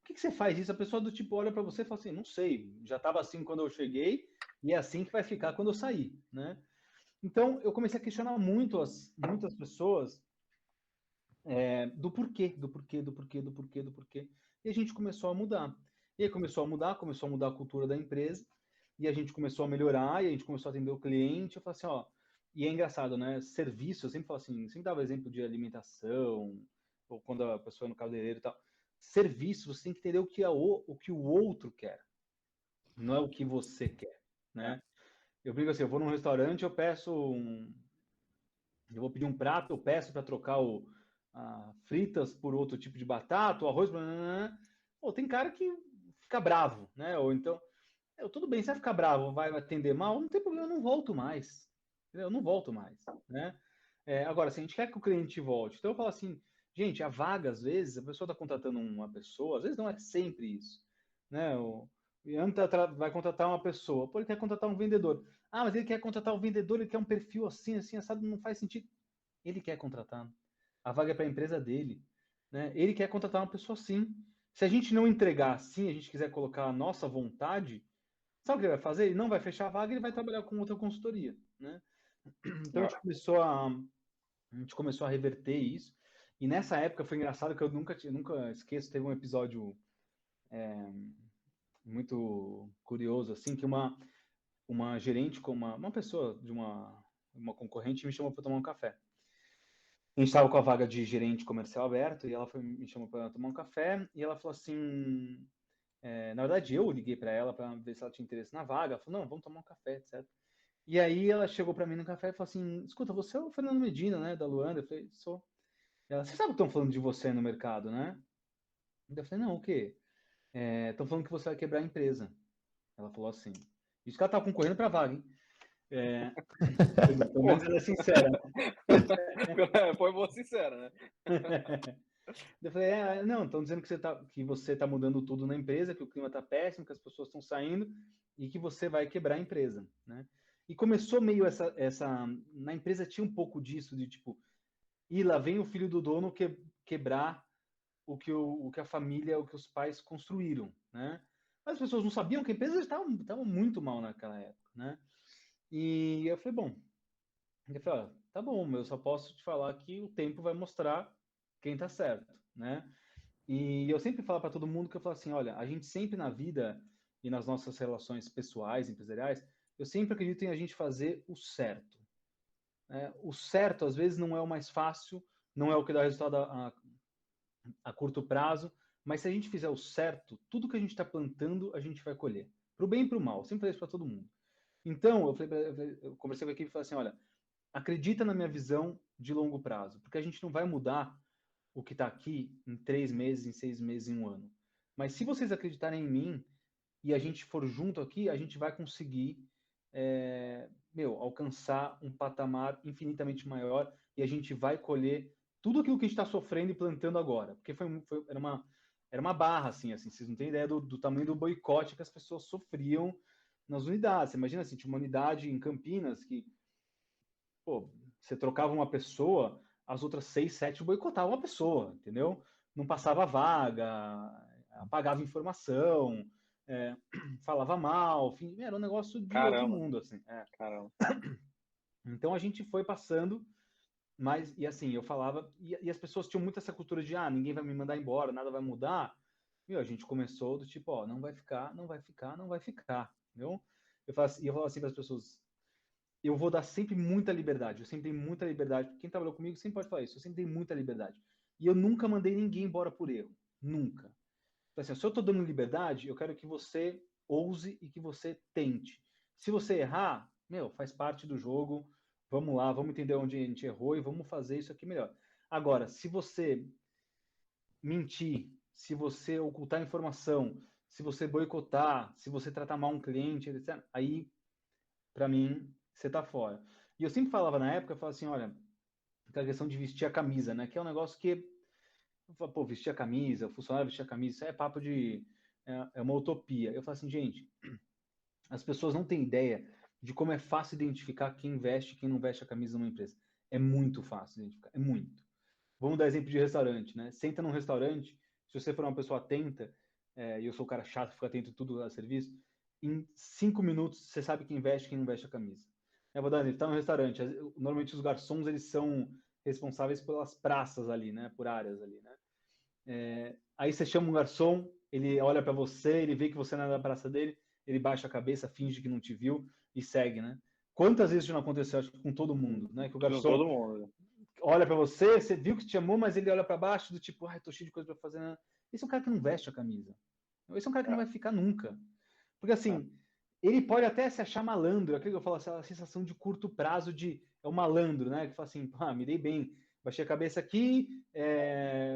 Por que você faz isso? A pessoa do tipo olha para você e fala assim, não sei, já estava assim quando eu cheguei e é assim que vai ficar quando eu sair. Né? Então, eu comecei a questionar muitas pessoas do porquê. E a gente começou a mudar. E aí começou a mudar a cultura da empresa, e a gente começou a melhorar, e a gente começou a atender o cliente. Eu falei assim, ó, e é engraçado, né? Serviço, eu sempre falo assim, sempre dava exemplo de alimentação, ou quando a pessoa é no cabeleireiro e tal. Serviço, você tem que entender o que o outro quer, não é o que você quer, né? Eu brinco assim, eu vou num restaurante, eu vou pedir um prato, eu peço para trocar fritas por outro tipo de batata, o arroz. Pô, tem cara que fica bravo, né? Ou então, tudo bem, você vai ficar bravo, vai atender mal, não tem problema, eu não volto mais. Entendeu? Eu não volto mais, né? Agora, se a gente quer que o cliente volte, então eu falo assim, gente, a vaga, às vezes, a pessoa está contratando uma pessoa, às vezes não é sempre isso, né? O Ian vai contratar uma pessoa, pô, ele quer contratar um vendedor. Ah, mas ele quer contratar um vendedor, ele quer um perfil assim, assado, não faz sentido. Ele quer contratar. A vaga é para a empresa dele. Né? Ele quer contratar uma pessoa assim. Se a gente não entregar assim, a gente quiser colocar a nossa vontade, sabe o que ele vai fazer? Ele não vai fechar a vaga, ele vai trabalhar com outra consultoria. Né? Então a gente começou a reverter isso. E nessa época foi engraçado que eu nunca esqueço, teve um episódio muito curioso, assim, que uma gerente, com uma pessoa de uma concorrente me chamou para tomar um café. A gente estava com a vaga de gerente comercial aberto e ela me chamou para tomar um café e ela falou assim, na verdade eu liguei para ela para ver se ela tinha interesse na vaga. Ela falou, não, vamos tomar um café, etc. E aí ela chegou para mim no café e falou assim, escuta, você é o Fernando Medina, né, da Luanda? Eu falei, sou. Ela, você sabe que estão falando de você no mercado, né? Eu falei, não, o quê? Estão falando que você vai quebrar a empresa. Ela falou assim. Isso que ela tava concorrendo para vaga, hein? Pelo menos ela é sincera. Foi boa sincera, né? Eu falei, não, estão dizendo que você tá mudando tudo na empresa, que o clima tá péssimo, que as pessoas estão saindo e que você vai quebrar a empresa, né? E começou meio na empresa tinha um pouco disso, de tipo, lá vem o filho do dono quebrar o que a família, o que os pais construíram, né? Mas as pessoas não sabiam que a empresa estava muito mal naquela época, né? E eu falei, bom, tá bom, eu só posso te falar que o tempo vai mostrar quem tá certo, né? E eu sempre falo para todo mundo que eu falo assim, olha, a gente sempre na vida e nas nossas relações pessoais, empresariais, eu sempre acredito em a gente fazer o certo, né? O certo, às vezes, não é o mais fácil, não é o que dá resultado a curto prazo, mas se a gente fizer o certo, tudo que a gente está plantando, a gente vai colher. Para o bem e para o mal. Eu sempre falei isso para todo mundo. Então, eu conversei com a equipe e falei assim, olha, acredita na minha visão de longo prazo, porque a gente não vai mudar o que está aqui em 3 meses, em 6 meses, em um ano. Mas se vocês acreditarem em mim e a gente for junto aqui, a gente vai conseguir alcançar um patamar infinitamente maior e a gente vai colher tudo aquilo que a gente está sofrendo e plantando agora. Porque era uma barra, assim, vocês não têm ideia do tamanho do boicote que as pessoas sofriam nas unidades. Você imagina assim, tinha uma unidade em Campinas que, pô, você trocava uma pessoa, as outras 6, 7 boicotavam a pessoa, entendeu? Não passava vaga, apagava informação, falava mal, enfim, era um negócio de outro mundo, assim. Caramba. Então a gente foi passando, mas, e assim, eu falava, e as pessoas tinham muito essa cultura de, ninguém vai me mandar embora, nada vai mudar. A gente começou do tipo, não vai ficar, não vai ficar, não vai ficar, entendeu? Eu falava assim para as pessoas, eu vou dar sempre muita liberdade, eu sempre dei muita liberdade, quem trabalhou comigo sempre pode falar isso, eu sempre dei muita liberdade. E eu nunca mandei ninguém embora por erro, nunca. Então, assim, se eu estou dando liberdade, eu quero que você ouse e que você tente. Se você errar, faz parte do jogo, vamos lá, vamos entender onde a gente errou e vamos fazer isso aqui melhor. Agora, se você mentir, se você ocultar informação, se você boicotar, se você tratar mal um cliente, etc., aí, para mim, você tá fora. E eu sempre falava na época, eu falava assim, olha, aquela questão de vestir a camisa, né? Que é um negócio que, pô, vestir a camisa, o funcionário vestir a camisa, isso é papo de... É uma utopia. Eu falo assim, gente, as pessoas não têm ideia de como é fácil identificar quem veste e quem não veste a camisa numa empresa. É muito fácil identificar, é muito. Vamos dar exemplo de restaurante, né? Senta num restaurante, se você for uma pessoa atenta, e eu sou o cara chato, fico atento a tudo a serviço, em 5 minutos você sabe quem veste e quem não veste a camisa. Eu vou dar um exemplo, tá num restaurante, normalmente os garçons, eles são responsáveis pelas praças ali, né? Por áreas ali, né? Aí você chama um garçom, ele olha para você, ele vê que você não é da praça dele, ele baixa a cabeça, finge que não te viu e segue, né? Quantas vezes isso não aconteceu, acho que com todo mundo, né? Que o garçom todo mundo olha para você, você viu que te chamou, mas ele olha para baixo do tipo, tô cheio de coisa para fazer. Né? Esse é um cara que não veste a camisa. Esse é um cara que não vai ficar nunca. Porque assim, ele pode até se achar malandro, aquilo que eu falo, essa sensação de curto prazo é o malandro, né? Que fala assim, me dei bem, baixei a cabeça aqui,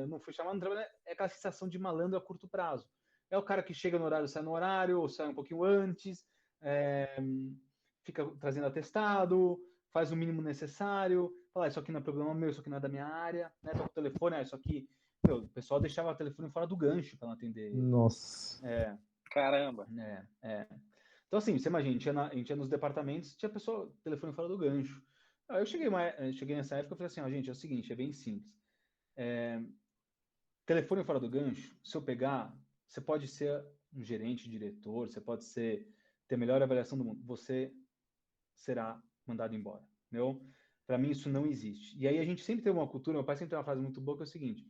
não fui chamado no trabalho, é aquela sensação de malandro a curto prazo. É o cara que chega no horário, sai no horário, ou sai um pouquinho antes, fica trazendo atestado, faz o mínimo necessário, fala, isso aqui não é problema meu, isso aqui não é da minha área, né? Tô com o telefone, isso aqui... o pessoal deixava o telefone fora do gancho para não atender. Nossa. Caramba. Então, assim, você imagina, a gente ia nos departamentos, tinha pessoa, telefone fora do gancho. Aí eu cheguei nessa época e falei assim, gente, é o seguinte, é bem simples. Telefone fora do gancho, se eu pegar, você pode ser um gerente, diretor, você pode ter a melhor avaliação do mundo, você será mandado embora, entendeu? Para mim isso não existe. E aí a gente sempre teve uma cultura, meu pai sempre tem uma frase muito boa que é o seguinte,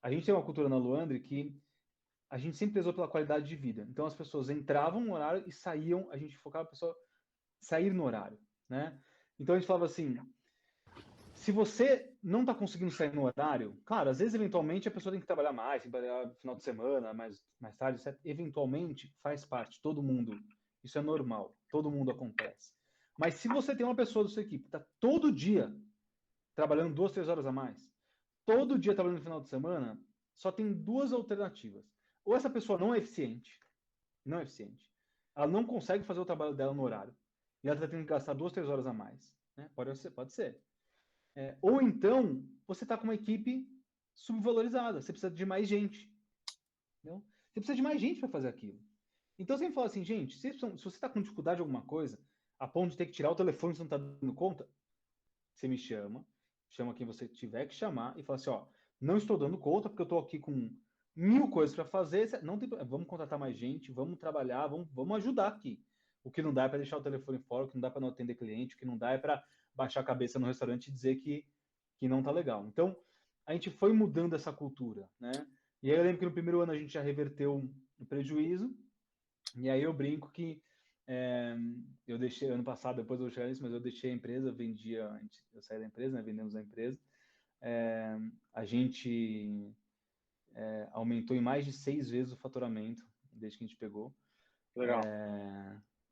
a gente tem uma cultura na Luandre que a gente sempre prezou pela qualidade de vida. Então as pessoas entravam no horário e saíam, a gente focava a pessoa sair no horário, né? Então a gente falava assim, se você não está conseguindo sair no horário, claro, às vezes eventualmente a pessoa tem que trabalhar mais, tem que trabalhar no final de semana, mais tarde, etc. Eventualmente faz parte, todo mundo, isso é normal, todo mundo acontece. Mas se você tem uma pessoa da sua equipe que está todo dia trabalhando 2, 3 horas a mais, todo dia trabalhando no final de semana, só tem 2 alternativas. Ou essa pessoa não é eficiente, ela não consegue fazer o trabalho dela no horário. E ela está tendo que gastar 2, 3 horas a mais. Né? Pode ser. Ou então, você está com uma equipe subvalorizada. Você precisa de mais gente. Entendeu? Você precisa de mais gente para fazer aquilo. Então, você me fala assim, gente, se você está com dificuldade em alguma coisa, a ponto de ter que tirar o telefone e você não está dando conta, você me chama quem você tiver que chamar e fala assim, ó, não estou dando conta porque eu estou aqui com 1000 coisas para fazer, não tem, vamos contratar mais gente, vamos trabalhar, vamos ajudar aqui. O que não dá é para deixar o telefone fora, o que não dá para não atender cliente, o que não dá é para baixar a cabeça no restaurante e dizer que não tá legal. Então, a gente foi mudando essa cultura, né? E aí eu lembro que no primeiro ano a gente já reverteu o prejuízo, e aí eu brinco que eu deixei, ano passado, depois eu vou chegar nisso, mas eu deixei a empresa, eu saí da empresa, né, vendemos a empresa, a gente aumentou em mais de 6 vezes o faturamento, desde que a gente pegou. Legal.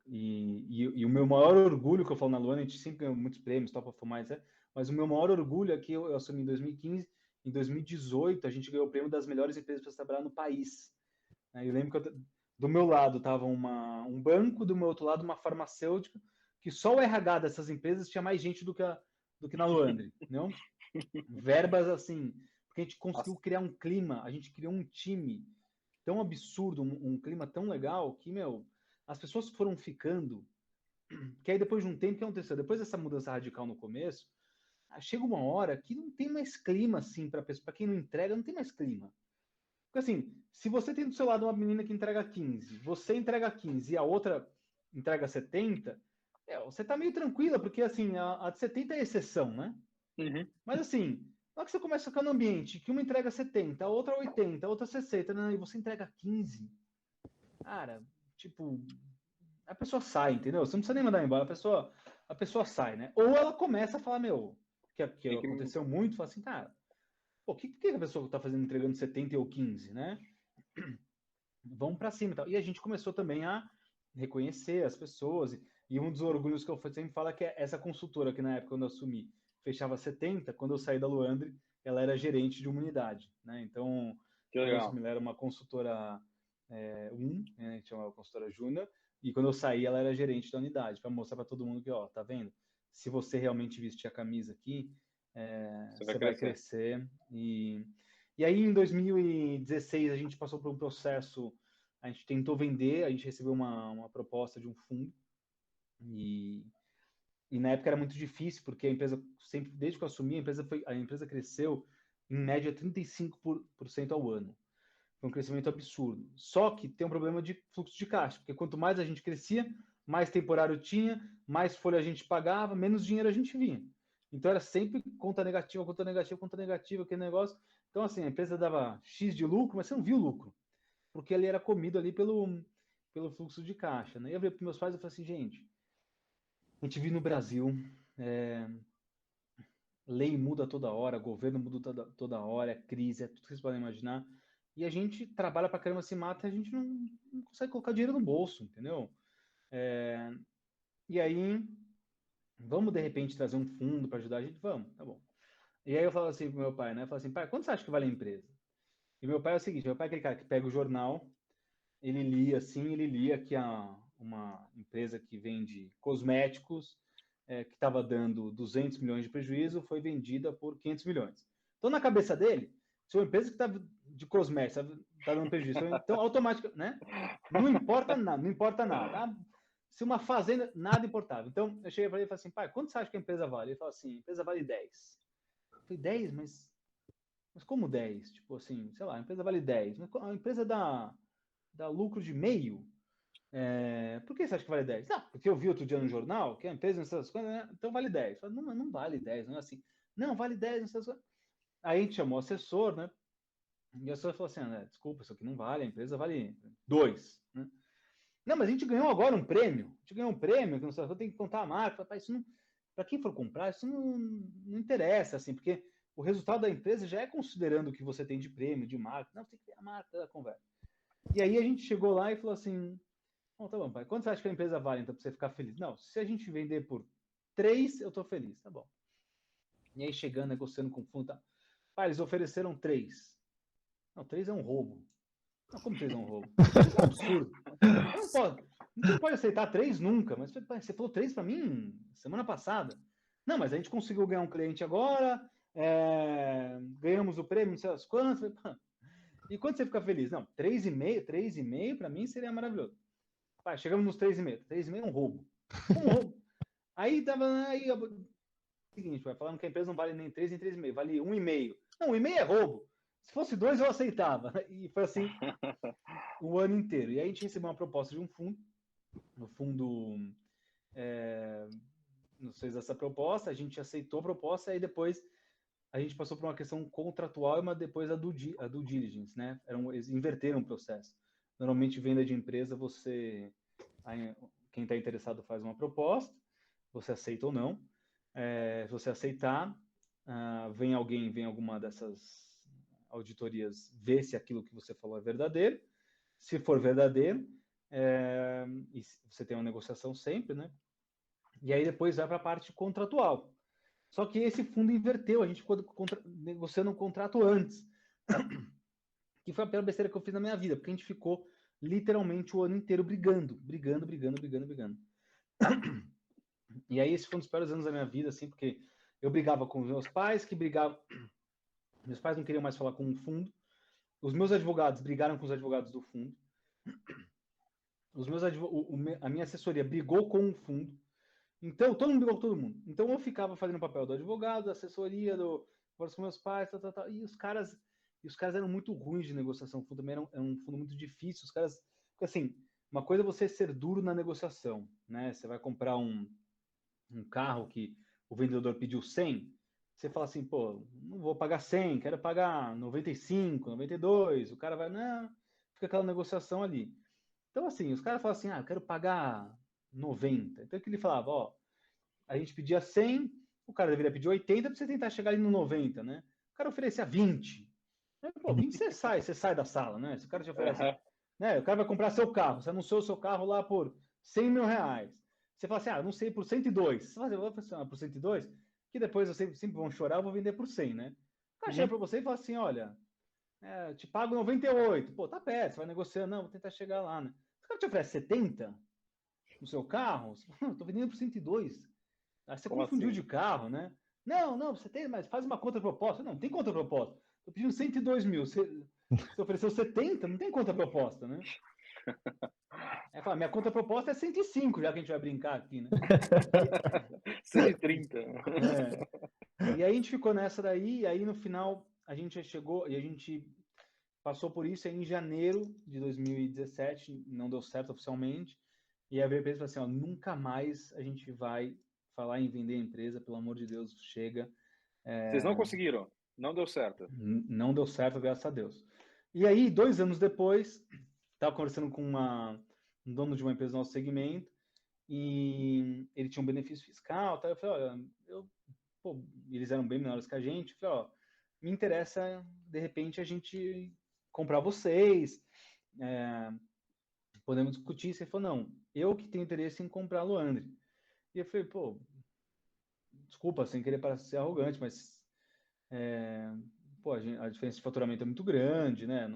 E o meu maior orgulho, que eu falo na Luana, a gente sempre ganhou muitos prêmios, Top of Mind, etc. Mas o meu maior orgulho é que eu assumi em 2015, em 2018 a gente ganhou o prêmio das melhores empresas para trabalhar no país. Eu lembro que do meu lado estava um banco, do meu outro lado uma farmacêutica, que só o RH dessas empresas tinha mais gente do que na Luandre, não? Verbas assim, porque a gente conseguiu criar um clima, a gente criou um time tão absurdo, um clima tão legal que, as pessoas foram ficando, que aí depois de um tempo, o que aconteceu? Depois dessa mudança radical no começo, chega uma hora que não tem mais clima, assim, para quem não entrega, não tem mais clima. Porque assim, se você tem do seu lado uma menina que entrega 15, você entrega 15 e a outra entrega 70, você tá meio tranquila, porque assim, a de 70 é exceção, né? Uhum. Mas assim, na hora que você começa a ficar no ambiente, que uma entrega 70, a outra 80, a outra 60, né, e você entrega 15, cara, tipo, a pessoa sai, entendeu? Você não precisa nem mandar embora, a pessoa sai, né? Ou ela começa a falar, que aconteceu muito, fala assim, cara, o que a pessoa está fazendo entregando 70 ou 15, né? Vamos para cima e tal. E a gente começou também a reconhecer as pessoas. E um dos orgulhos que eu sempre falo é que essa consultora, que na época, quando eu assumi, fechava 70, quando eu saí da Luandre, ela era gerente de uma unidade, né? Então, eu assumi, ela era uma consultora né? A gente chamava consultora júnior, e quando eu saí, ela era gerente da unidade, para mostrar para todo mundo que, ó, tá vendo? Se você realmente vestir a camisa aqui, você vai crescer. E aí, em 2016, a gente passou por um processo, a gente tentou vender, a gente recebeu uma proposta de um fundo, e na época era muito difícil, porque a empresa, sempre, desde que eu assumi, a empresa cresceu em média 35% ao ano. Foi um crescimento absurdo. Só que tem um problema de fluxo de caixa, porque quanto mais a gente crescia, mais temporário tinha, mais folha a gente pagava, menos dinheiro a gente vinha. Então era sempre conta negativa, aquele negócio. Então, assim, a empresa dava X de lucro, mas você não viu o lucro, porque ele era comido ali pelo fluxo de caixa. Né? E eu falei para meus pais, eu falei assim, gente, a gente vive no Brasil, lei muda toda hora, governo muda toda hora, é crise, é tudo que vocês podem imaginar. E a gente trabalha pra caramba, se mata, e a gente não consegue colocar dinheiro no bolso, entendeu? E aí, vamos de repente trazer um fundo para ajudar a gente? Vamos, tá bom. E aí eu falo assim pro meu pai, né? Eu falo assim, pai, quanto você acha que vale a empresa? E meu pai é o seguinte, meu pai é aquele cara que pega o jornal, ele lia que uma empresa que vende cosméticos, que estava dando 200 milhões de prejuízo, foi vendida por 500 milhões. Então, na cabeça dele, se uma empresa que está de cosméticos está dando prejuízo, então automaticamente, né? Não importa nada. Se uma fazenda, nada importava. Então, eu cheguei para ele e falei assim, pai, quanto você acha que a empresa vale? Ele falou assim, a empresa vale 10. Eu falei, 10? Mas como 10? Tipo assim, sei lá, a empresa vale 10. Mas a empresa dá lucro de meio? Por que você acha que vale 10? Não, porque eu vi outro dia no jornal que a empresa nessas coisas, né? Então vale 10. Eu falei, não vale 10, não é assim. Não, vale 10 nessas coisas. Aí a gente chamou o assessor, né? E o assessor falou assim, desculpa, isso aqui não vale, a empresa vale 2. Né? Não, mas a gente ganhou agora um prêmio. A gente ganhou um prêmio, que eu tenho que contar a marca. Isso não, para quem for comprar, isso não interessa, assim, porque o resultado da empresa já é considerando o que você tem de prêmio, de marca. Não, você tem que ter a marca da conversa. E aí a gente chegou lá e falou assim, bom, tá bom, pai, quanto você acha que a empresa vale, então, para você ficar feliz? Não, se a gente vender por 3, eu tô feliz, tá bom. E aí chegando, negociando com o fundo, tá. Pai, eles ofereceram 3. Não, 3 é um roubo. Não, como 3 é um roubo? Isso é um absurdo. Não pode aceitar 3 nunca. Mas você falou 3 para mim semana passada. Não, mas a gente conseguiu ganhar um cliente agora, ganhamos o prêmio, não sei as quantas. E quando você fica feliz? Não, 3,5 para mim seria maravilhoso. Pai, chegamos nos 3,5. 3,5 é um roubo. Um roubo. Aí seguinte, vai falando que a empresa não vale nem 3 nem 3,5, vale 1,5. Não, 1,5 é roubo. Se fosse 2, eu aceitava. E foi assim o ano inteiro. E aí a gente recebeu uma proposta de um fundo. No fundo, nos fez essa proposta, a gente aceitou a proposta, e depois a gente passou por uma questão contratual e depois a due diligence, né? Eles inverteram o processo. Normalmente, venda de empresa, quem está interessado faz uma proposta, você aceita ou não. Se você aceitar, vem alguma dessas auditorias ver se aquilo que você falou é verdadeiro. Se for verdadeiro, e você tem uma negociação sempre, né? E aí depois vai para a parte contratual. Só que esse fundo inverteu, a gente ficou negociando um contrato antes. Que foi a pior besteira que eu fiz na minha vida, porque a gente ficou literalmente o ano inteiro brigando. E aí esse foi um dos piores anos da minha vida, assim, porque eu brigava com os meus pais, meus pais não queriam mais falar com o fundo. Os meus advogados brigaram com os advogados do fundo. A minha assessoria brigou com o fundo. Então, todo mundo brigou com todo mundo. Então, eu ficava fazendo o papel do advogado, da assessoria, com meus pais, tal. E os caras eram muito ruins de negociação. O fundo também era um fundo muito difícil. Os caras, porque assim, uma coisa é você ser duro na negociação, né? Você vai comprar um carro que o vendedor pediu 100, você fala assim, pô, não vou pagar 100, quero pagar 95, 92. O cara vai, não, fica aquela negociação ali. Então, assim, os caras falam assim, eu quero pagar 90. Então, o que ele falava, ó, a gente pedia 100, o cara deveria pedir 80 para você tentar chegar ali no 90, né? O cara oferecia 20. Aí, pô, 20 você sai da sala, né? Se o cara te oferece, né? O cara vai comprar seu carro, você anunciou o seu carro lá por 100 mil reais. Você fala assim, não sei, por 102. Você fala assim, eu vou funcionar por 102, que depois vocês sempre vão chorar, eu vou vender por 100, né? O cara chega para você e fala assim, olha, te pago 98. Pô, tá perto, você vai negociando, não, vou tentar chegar lá, né? Se o cara te oferece 70 no seu carro, você fala, tô vendendo por 102. Aí você confundiu assim? De carro, né? Não, você tem, mas faz uma contraproposta. Não tem contraproposta. Tô pedindo 102 mil. Você ofereceu 70, não tem contraproposta, né? Aí fala, minha contraproposta é 105, já que a gente vai brincar aqui, né? 130. E aí a gente ficou nessa daí, e aí no final a gente chegou, e a gente passou por isso aí em janeiro de 2017, não deu certo oficialmente, e a VP falou assim, nunca mais a gente vai falar em vender a empresa, pelo amor de Deus, chega. Vocês não conseguiram? Não deu certo? Não deu certo, graças a Deus. E aí, 2 anos depois, estava conversando com um dono de uma empresa do nosso segmento, e ele tinha um benefício fiscal, eu falei, olha, eles eram bem menores que a gente, eu falei, me interessa, de repente, a gente comprar vocês, podemos discutir. Você falou, não, eu que tenho interesse em comprar a Luandre. E eu falei, desculpa, sem querer parecer arrogante, mas a diferença de faturamento é muito grande, né?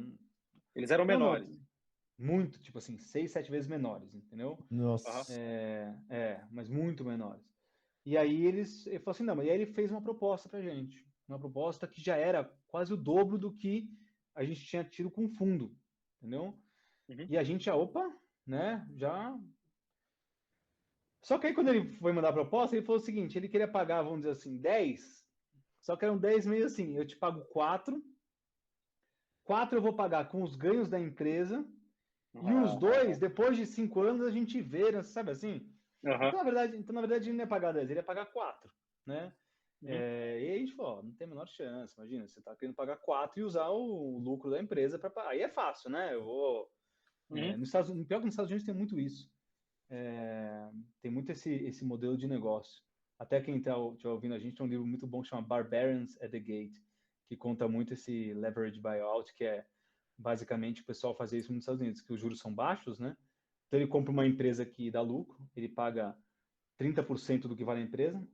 Eles eram menores. Muito, tipo assim, 6, 7 vezes menores, entendeu? Nossa. Mas muito menores. E aí ele falou assim, não, mas aí ele fez uma proposta pra gente. Uma proposta que já era quase o dobro do que a gente tinha tido com o fundo, entendeu? Uhum. E a gente né, já... Só que aí quando ele foi mandar a proposta, ele falou o seguinte, ele queria pagar, vamos dizer assim, 10, só que eram 10 meio assim, eu te pago 4 eu vou pagar com os ganhos da empresa, e os 2, depois de 5 anos, a gente vê, sabe assim? Então, na verdade, ele não ia pagar 10, ele ia pagar 4, né? E aí a gente falou, não tem a menor chance, imagina, você tá querendo pagar 4 e usar o lucro da empresa para pagar. Aí é fácil, né? Eu vou... pior que nos Estados Unidos tem muito isso. Tem muito esse modelo de negócio. Até quem está ouvindo a gente tem um livro muito bom que chama Barbarians at the Gate, que conta muito esse leverage buyout, que é basicamente o pessoal fazer isso nos Estados Unidos, que os juros são baixos, né? Então ele compra uma empresa que dá lucro, ele paga 30% do que vale a empresa,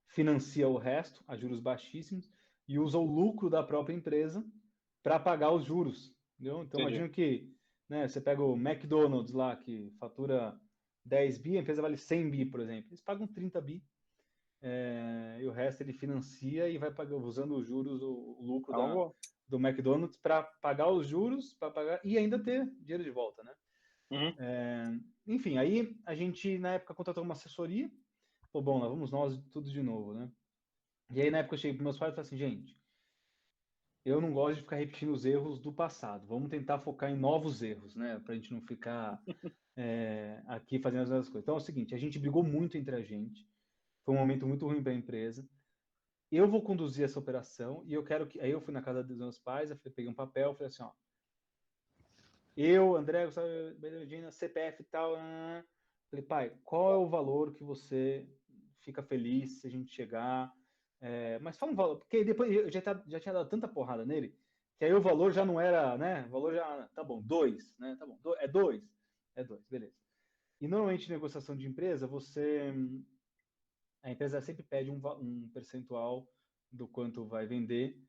financia o resto a juros baixíssimos e usa o lucro da própria empresa para pagar os juros, entendeu? Então imagina que né? Você pega o McDonald's lá, que fatura 10 bi, a empresa vale 100 bi, por exemplo. Eles pagam 30 bi, e o resto ele financia e vai pagando, usando os juros, o lucro do McDonald's para pagar os juros, para pagar e ainda ter dinheiro de volta, né? Enfim, aí a gente, na época, contratou uma assessoria. Pô, bom, lá vamos nós tudo de novo, né? E aí, na época, eu cheguei para meus pais e falei assim, gente, eu não gosto de ficar repetindo os erros do passado. Vamos tentar focar em novos erros, né? Para a gente não ficar aqui fazendo as mesmas coisas. Então é o seguinte, a gente brigou muito entre a gente. Foi um momento muito ruim para a empresa. Eu vou conduzir essa operação e eu quero que... Aí eu fui na casa dos meus pais, eu peguei um papel, falei assim, ó, eu, André, Gustavo, Benedina, CPF e tal. Falei, pai, qual é o valor que você fica feliz se a gente chegar? Mas fala um valor, porque depois eu já tinha dado tanta porrada nele, que aí o valor já não era, né? O valor já, tá bom, 2, né? Tá bom, é 2. É 2, beleza. E normalmente, negociação de empresa, a empresa sempre pede um percentual do quanto vai vender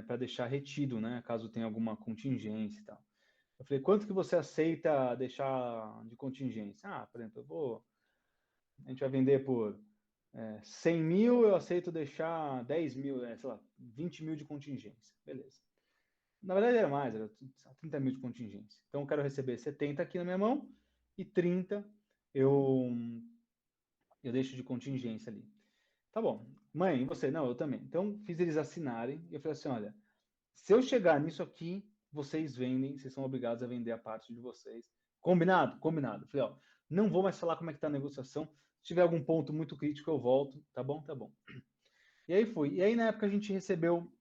para deixar retido, né? Caso tenha alguma contingência e tal. Eu falei, quanto que você aceita deixar de contingência? Por exemplo, a gente vai vender por 100 mil, eu aceito deixar 10 mil, sei lá, 20 mil de contingência. Beleza. Na verdade era mais, era 30 mil de contingência. Então eu quero receber 70 aqui na minha mão e 30 eu deixo de contingência ali. Tá bom. Mãe, e você? Não, eu também. Então fiz eles assinarem e eu falei assim, olha, se eu chegar nisso aqui, vocês vendem, vocês são obrigados a vender a parte de vocês. Combinado? Combinado. Falei, ó, não vou mais falar como é que tá a negociação. Se tiver algum ponto muito crítico, eu volto. Tá bom? Tá bom. E aí fui. E aí, na época, a gente recebeu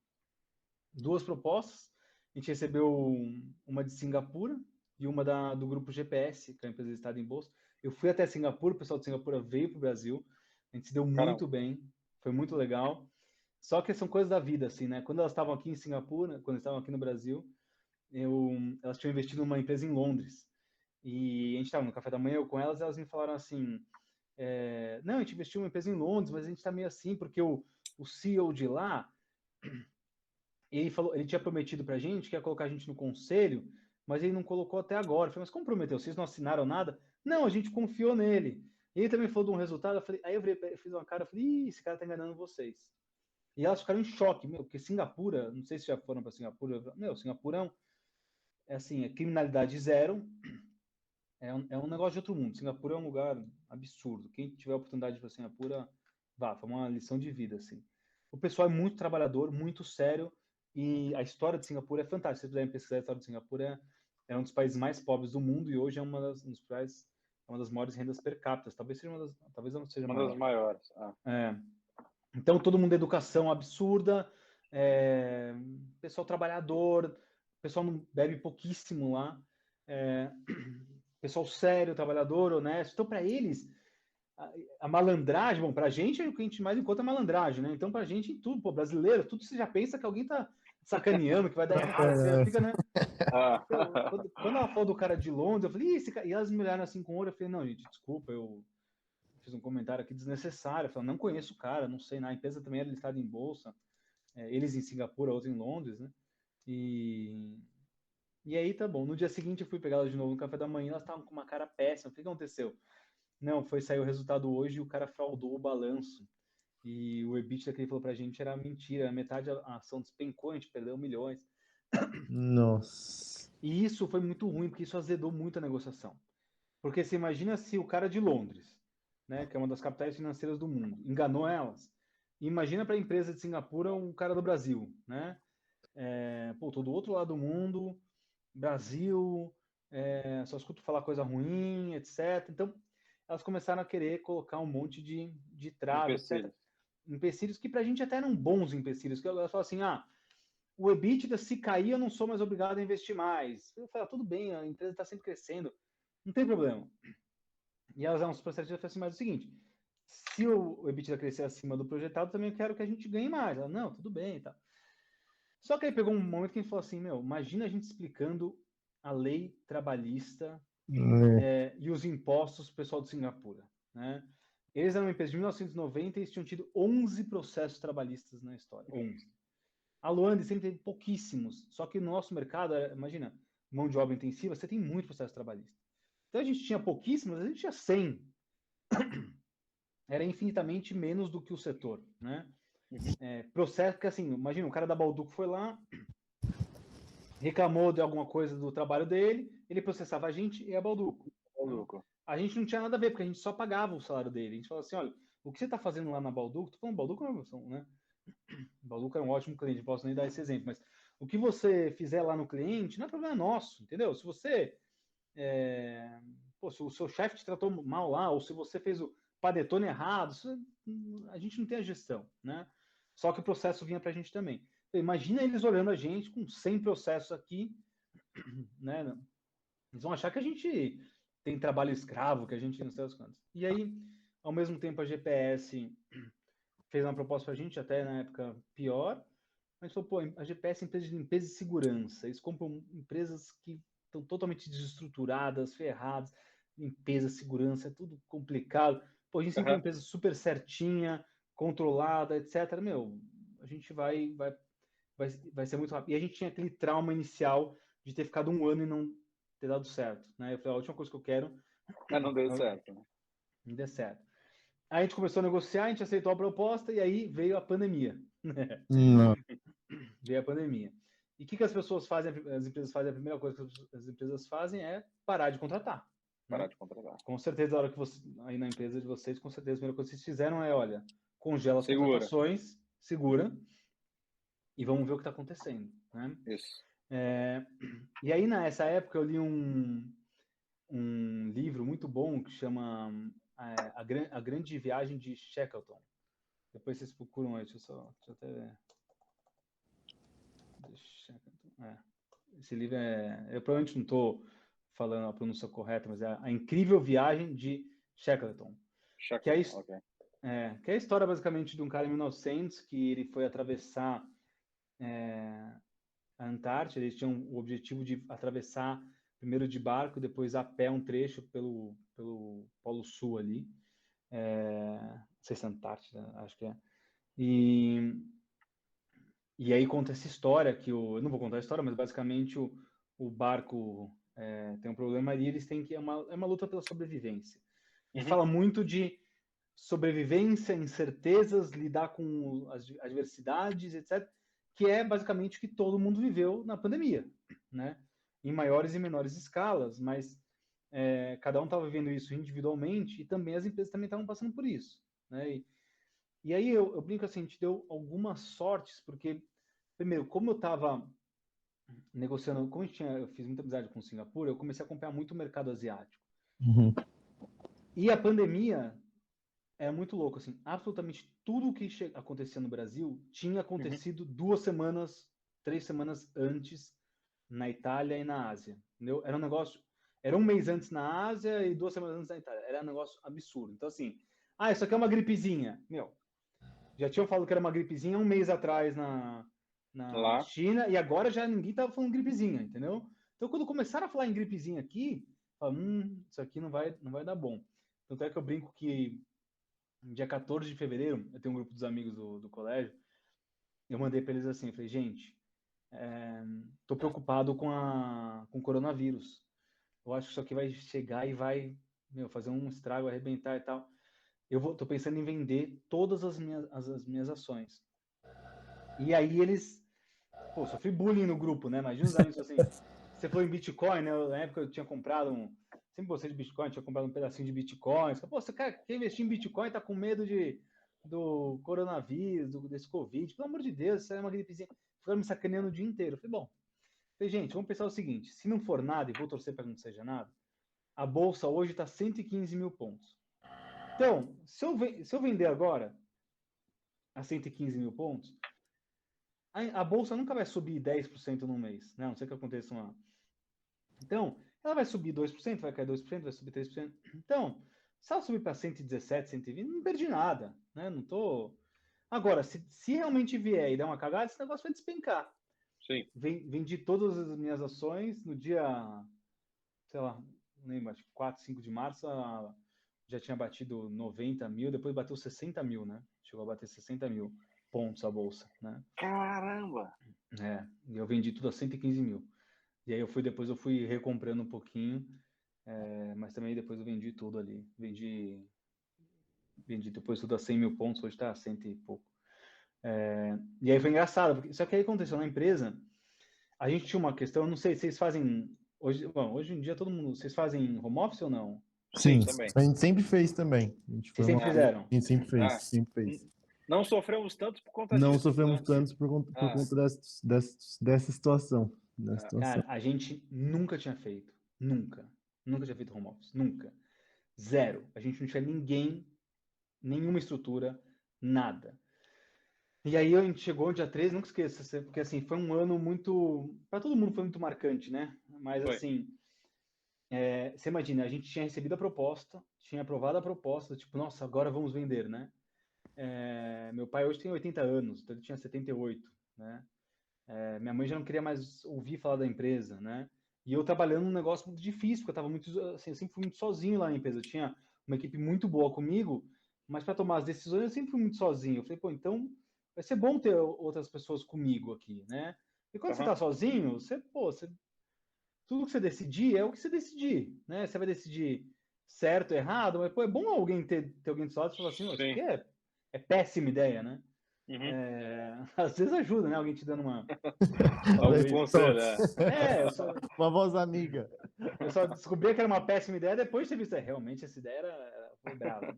2 propostas. A gente recebeu uma de Singapura e uma do grupo GPS, que é a empresa listada em bolsa. Eu fui até Singapura, o pessoal de Singapura veio para o Brasil. A gente se deu muito bem. Foi muito legal. Só que são coisas da vida, assim, né? Quando elas estavam aqui em Singapura, quando estavam aqui no Brasil, elas tinham investido numa empresa em Londres. E a gente estava no café da manhã, eu com elas me falaram assim, não, a gente investiu numa empresa em Londres, mas a gente está meio assim, porque o CEO de lá, ele tinha prometido pra gente que ia colocar a gente no conselho, mas ele não colocou até agora. Eu falei, mas como prometeu? Vocês não assinaram nada? Não, a gente confiou nele. E ele também falou de um resultado, aí eu fiz uma cara, falei, esse cara tá enganando vocês. E elas ficaram em choque, porque Singapura, não sei se já foram para Singapura, Singapura é assim, é criminalidade zero, é um negócio de outro mundo. Singapura é um lugar absurdo. Quem tiver a oportunidade de ir para Singapura, vá, foi uma lição de vida, assim. O pessoal é muito trabalhador, muito sério, e a história de Singapura é fantástica. Se vocês puderem pesquisar a história de Singapura, é um dos países mais pobres do mundo e hoje é uma das maiores rendas per capita. Talvez não seja uma maior. das maiores. Então, todo mundo educação absurda, pessoal trabalhador, pessoal não bebe pouquíssimo lá, pessoal sério, trabalhador, honesto. Então, para eles, a malandragem, bom, para a gente é o que a gente mais encontra malandragem, né? Então, para a gente, tudo, pô, brasileiro, tudo você já pensa que alguém tá sacaneando, que vai dar errado. Você fica, né? Então, quando ela falou do cara de Londres, eu falei, esse cara... E elas me olharam assim com o olho, eu falei, não, gente, desculpa, eu fiz um comentário aqui desnecessário. Eu falei, não conheço o cara, não sei, a empresa também era listada em bolsa, eles em Singapura, outros em Londres, né? E aí tá bom. No dia seguinte eu fui pegar elas de novo no café da manhã, elas estavam com uma cara péssima. O que aconteceu? Não, saiu o resultado hoje e o cara fraudou o balanço. E o EBITDA que ele falou pra gente era mentira. Metade a ação despencou, a gente perdeu milhões. Nossa. E isso foi muito ruim, porque isso azedou muito a negociação. Porque você imagina se o cara de Londres, né, que é uma das capitais financeiras do mundo, enganou elas. Imagina para a empresa de Singapura um cara do Brasil, né? Tô do outro lado do mundo, Brasil, só escuto falar coisa ruim, etc. Então, elas começaram a querer colocar um monte de trave, etc. Empecilhos que para a gente até eram bons empecilhos, que elas falam assim, o EBITDA, se cair, eu não sou mais obrigado a investir mais. Eu falei, tudo bem, a empresa está sempre crescendo, não tem problema. E elas eram super assertivas, assim, mas é o seguinte, se o EBITDA crescer acima do projetado, também eu quero que a gente ganhe mais. Ela, não, tudo bem e tal. Só que aí pegou um momento que a gente falou assim, imagina a gente explicando a lei trabalhista e os impostos pro pessoal de Singapura, né? Eles eram uma empresa de 1990 e eles tinham tido 11 processos trabalhistas na história. 11. A Luanda sempre teve pouquíssimos, só que no nosso mercado, imagina, mão de obra intensiva, você tem muito processo trabalhista. Então a gente tinha pouquíssimos, a gente tinha 100. Era infinitamente menos do que o setor, né? Processo que, assim, imagina, o cara da Balduco foi lá, reclamou de alguma coisa do trabalho dele, ele processava a gente e a Balduco. A gente não tinha nada a ver, porque a gente só pagava o salário dele. A gente falava assim, olha, o que você está fazendo lá na Balduco, tô falando Balduco, né? Balduco é um ótimo cliente, não posso nem dar esse exemplo, mas o que você fizer lá no cliente não é problema nosso, entendeu? Se você, se o seu chefe te tratou mal lá, ou se você fez o padetone errado, a gente não tem a gestão, né? Só que o processo vinha para a gente também. Então, imagina eles olhando a gente com 100 processos aqui, né? Eles vão achar que a gente tem trabalho escravo, que a gente não sei as quantas. E aí, ao mesmo tempo, a GPS fez uma proposta para a gente, até na época pior, mas falou, pô, a GPS é empresa de limpeza e segurança. Eles compram empresas que estão totalmente desestruturadas, ferradas, limpeza, segurança, é tudo complicado. Pô, a gente sempre tem uma empresa super certinha, controlada, etc. Meu, a gente vai ser muito rápido. E a gente tinha aquele trauma inicial de ter ficado um ano e não ter dado certo, né? Eu falei, a última coisa que eu quero... Mas não deu certo, né? Não deu certo. Aí a gente começou a negociar, a gente aceitou a proposta e aí veio a pandemia. Veio a pandemia. E o que as pessoas fazem, as empresas fazem, a primeira coisa que as empresas fazem é parar de contratar. Parar de contratar. Com certeza, a hora que você, aí na empresa de vocês, com certeza, a primeira coisa que vocês fizeram é, olha, congela as contratações, segura, e vamos ver o que está acontecendo, né? Isso. E aí, nessa época, eu li um livro muito bom que chama A Grande Viagem de Shackleton. Depois vocês procuram aí, deixa eu até... Esse livro eu provavelmente não estou falando a pronúncia correta, mas é A Incrível Viagem de Shackleton. Que é a história basicamente de um cara em 1900 que ele foi atravessar a Antártida. Eles tinham o objetivo de atravessar primeiro de barco, depois a pé um trecho pelo Polo Sul ali. Não sei se é Antártida, acho que é. E aí conta essa história que eu não vou contar a história, mas basicamente o barco tem um problema e eles têm que é uma luta pela sobrevivência. E fala muito de sobrevivência, incertezas, lidar com as adversidades, etc., que é basicamente o que todo mundo viveu na pandemia, né? Em maiores e menores escalas, mas cada um estava vivendo isso individualmente e também as empresas também estavam passando por isso, né? E aí eu brinco assim, a gente deu algumas sortes, porque, primeiro, como eu estava negociando, como eu fiz muita amizade com Singapura, eu comecei a acompanhar muito o mercado asiático. E a pandemia é muito louco, assim, absolutamente tudo o que acontecia no Brasil tinha acontecido 2 semanas, 3 semanas antes na Itália e na Ásia, entendeu? Era um negócio, era um mês antes na Ásia e 2 semanas antes na Itália, era um negócio absurdo. Então, assim, isso aqui é uma gripezinha, meu, já tinham falado que era uma gripezinha um mês atrás na China, e agora já ninguém estava falando gripezinha, entendeu? Então, quando começaram a falar em gripezinha aqui, fala, isso aqui não vai dar bom. Tanto é que eu brinco que dia 14 de fevereiro, eu tenho um grupo dos amigos do colégio, eu mandei para eles assim, eu falei, gente, tô preocupado com o coronavírus. Eu acho que isso aqui vai chegar e vai, fazer um estrago, arrebentar e tal. Tô pensando em vender todas as minhas ações. E aí eles, sofri bullying no grupo, né? Imagina os amigos assim, você falou em Bitcoin, né? Na época eu tinha comprado sempre gostei de Bitcoin, tinha comprado um pedacinho de Bitcoin. Você quer investir em Bitcoin, tá com medo do coronavírus, desse Covid. Pelo amor de Deus, isso é uma gripezinha. Ficaram me sacaneando o dia inteiro. Falei, gente, vamos pensar o seguinte, se não for nada, e vou torcer para que não seja nada, a Bolsa hoje está 115 mil pontos. Então, se eu vender agora a 115 mil pontos, a Bolsa nunca vai subir 10% num mês, né? A não ser que aconteça uma... Então, ela vai subir 2%, vai cair 2%, vai subir 3%. Então, se ela subir para 117, 120, não perdi nada, né? Não tô... Agora, se realmente vier e der uma cagada, esse negócio vai despencar. Sim. Vendi todas as minhas ações no dia, sei lá, não lembro, acho que 4, 5 de março, já tinha batido 90 mil, depois bateu 60 mil, né? Chegou a bater 60 mil pontos a Bolsa, né? Caramba! E eu vendi tudo a 115 mil. E aí depois eu fui recomprando um pouquinho, mas também depois eu vendi tudo ali. Vendi depois tudo a 100 mil pontos, hoje está a 100 e pouco. E aí foi engraçado, porque, só que aí aconteceu na empresa, a gente tinha uma questão, eu não sei, vocês fazem, hoje em dia todo mundo, vocês fazem home office ou não? Sim, também. a gente sempre fez também. A gente Vocês sempre fizeram? A gente sempre fez, Ah, sempre fez. Não sofremos tanto por conta Não disso, sofremos né? tanto por conta dessa situação. Cara, a gente nunca tinha feito. Nunca. Nunca tinha feito home office. Nunca. Zero. A gente não tinha ninguém, nenhuma estrutura, nada. E aí a gente chegou no dia 13, nunca esqueça, porque assim, foi um ano muito. Para todo mundo foi muito marcante, né? Mas Foi. assim, você imagina, a gente tinha recebido a proposta, tinha aprovado a proposta, tipo, nossa, agora vamos vender, né? Meu pai hoje tem 80 anos, então ele tinha 78, né? Minha mãe já não queria mais ouvir falar da empresa, né? E eu trabalhando num negócio muito difícil, porque eu tava muito, assim, eu sempre fui muito sozinho lá na empresa. Eu tinha uma equipe muito boa comigo, mas para tomar as decisões eu sempre fui muito sozinho. Eu falei, pô, então vai ser bom ter outras pessoas comigo aqui, né? E quando você tá sozinho, tudo que você decidir é o que você decidir, né? Você vai decidir certo, errado, mas pô, é bom alguém ter alguém do seu lado e falar assim, isso aqui é péssima ideia, né? Uhum. Às vezes ajuda, né? Alguém te dando uma. Algum conselho, Uma voz amiga. Eu só descobri que era uma péssima ideia depois de ter visto. Realmente essa ideia foi brava.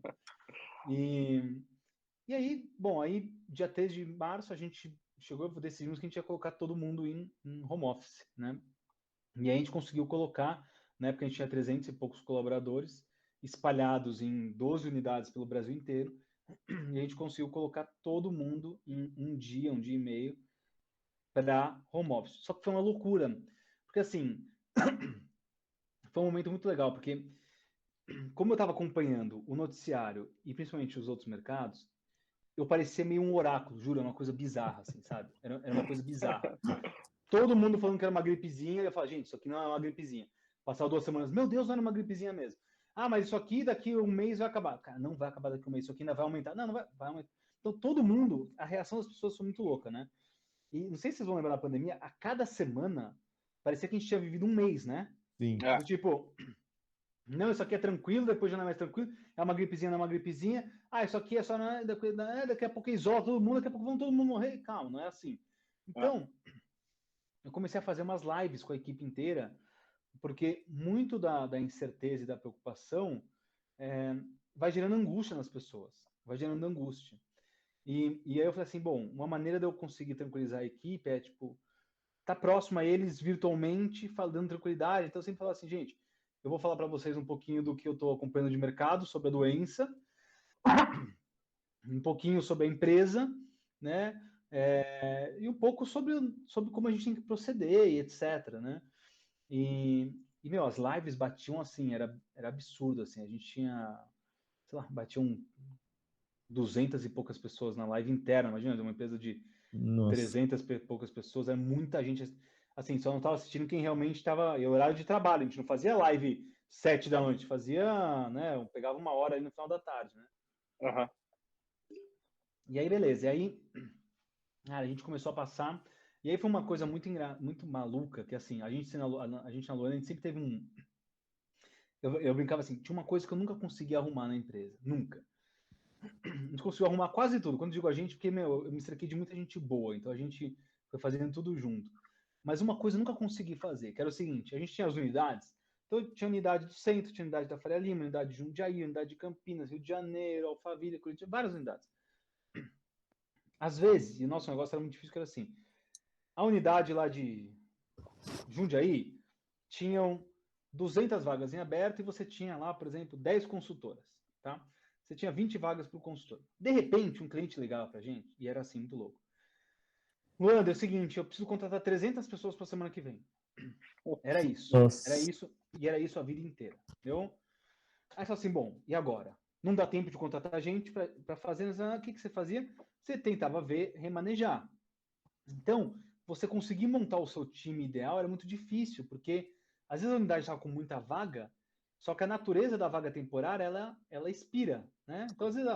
E aí, bom, aí dia 3 de março a gente chegou e decidimos que a gente ia colocar todo mundo em home office, né? E aí a gente conseguiu colocar, na época a gente tinha 300 e poucos colaboradores, espalhados em 12 unidades pelo Brasil inteiro, e a gente conseguiu colocar todo mundo em um dia e meio, para home office. Só que foi uma loucura, porque assim, foi um momento muito legal, porque como eu estava acompanhando o noticiário e principalmente os outros mercados, eu parecia meio um oráculo, juro, era uma coisa bizarra, assim, sabe? Era uma coisa bizarra. Todo mundo falando que era uma gripezinha, eu falava, gente, isso aqui não é uma gripezinha. Passava 2 semanas, meu Deus, não era uma gripezinha mesmo. Ah, mas isso aqui daqui um mês vai acabar. Cara, não vai acabar daqui um mês, isso aqui ainda vai aumentar. Não, não vai aumentar. Então todo mundo, a reação das pessoas foi muito louca, né? E não sei se vocês vão lembrar da pandemia, a cada semana parecia que a gente tinha vivido um mês, né? Sim. Do tipo, não, isso aqui é tranquilo, depois já não é mais tranquilo, é uma gripezinha, não é uma gripezinha. Ah, isso aqui é só, daqui a pouco isola todo mundo, daqui a pouco vão todo mundo morrer. Calma, não é assim. Então, eu comecei a fazer umas lives com a equipe inteira, porque muito da incerteza e da preocupação vai gerando angústia nas pessoas, vai gerando angústia. E aí eu falei assim, bom, uma maneira de eu conseguir tranquilizar a equipe é, tipo, tá próximo a eles virtualmente, dando tranquilidade. Então eu sempre falo assim, gente, eu vou falar para vocês um pouquinho do que eu estou acompanhando de mercado, sobre a doença, um pouquinho sobre a empresa, né? E um pouco sobre como a gente tem que proceder e etc, né? Meu, as lives batiam assim, era absurdo, assim, a gente tinha, sei lá, batiam 200 e poucas pessoas na live inteira, imagina, de uma empresa de Nossa. 300 e poucas pessoas, é muita gente, assim, só não estava assistindo quem realmente estava, em horário de trabalho, a gente não fazia live 7 da noite, fazia, né, pegava 1 hora aí no final da tarde, né? Uhum. E aí, beleza, e aí, cara, a gente começou a passar, e aí foi uma coisa muito maluca, que assim, a gente na Luana, a gente sempre teve um, eu brincava assim, tinha uma coisa que eu nunca conseguia arrumar na empresa, nunca. A gente conseguiu arrumar quase tudo. Quando eu digo a gente, porque, meu, eu me cerquei de muita gente boa, então a gente foi fazendo tudo junto. Mas uma coisa eu nunca consegui fazer, que era o seguinte, a gente tinha as unidades, então tinha unidade do centro, tinha unidade da Faria Lima, unidade de Jundiaí, unidade de Campinas, Rio de Janeiro, Alphaville, Curitiba, várias unidades. Às vezes, e o nosso negócio era muito difícil, que era assim, a unidade lá de Jundiaí tinham 200 vagas em aberto e você tinha lá, por exemplo, 10 consultoras, tá? Você tinha 20 vagas para o consultor. De repente, um cliente ligava para a gente e era assim, muito louco. Wander, é o seguinte, eu preciso contratar 300 pessoas para a semana que vem. Era isso. Nossa. Era isso. E era isso a vida inteira. Entendeu? Aí falou assim, bom, e agora? Não dá tempo de contratar gente para fazer. O que você fazia? Você tentava remanejar. Então, você conseguir montar o seu time ideal era muito difícil, porque às vezes a unidade estava com muita vaga, só que a natureza da vaga temporária, ela expira, né? Então, às vezes,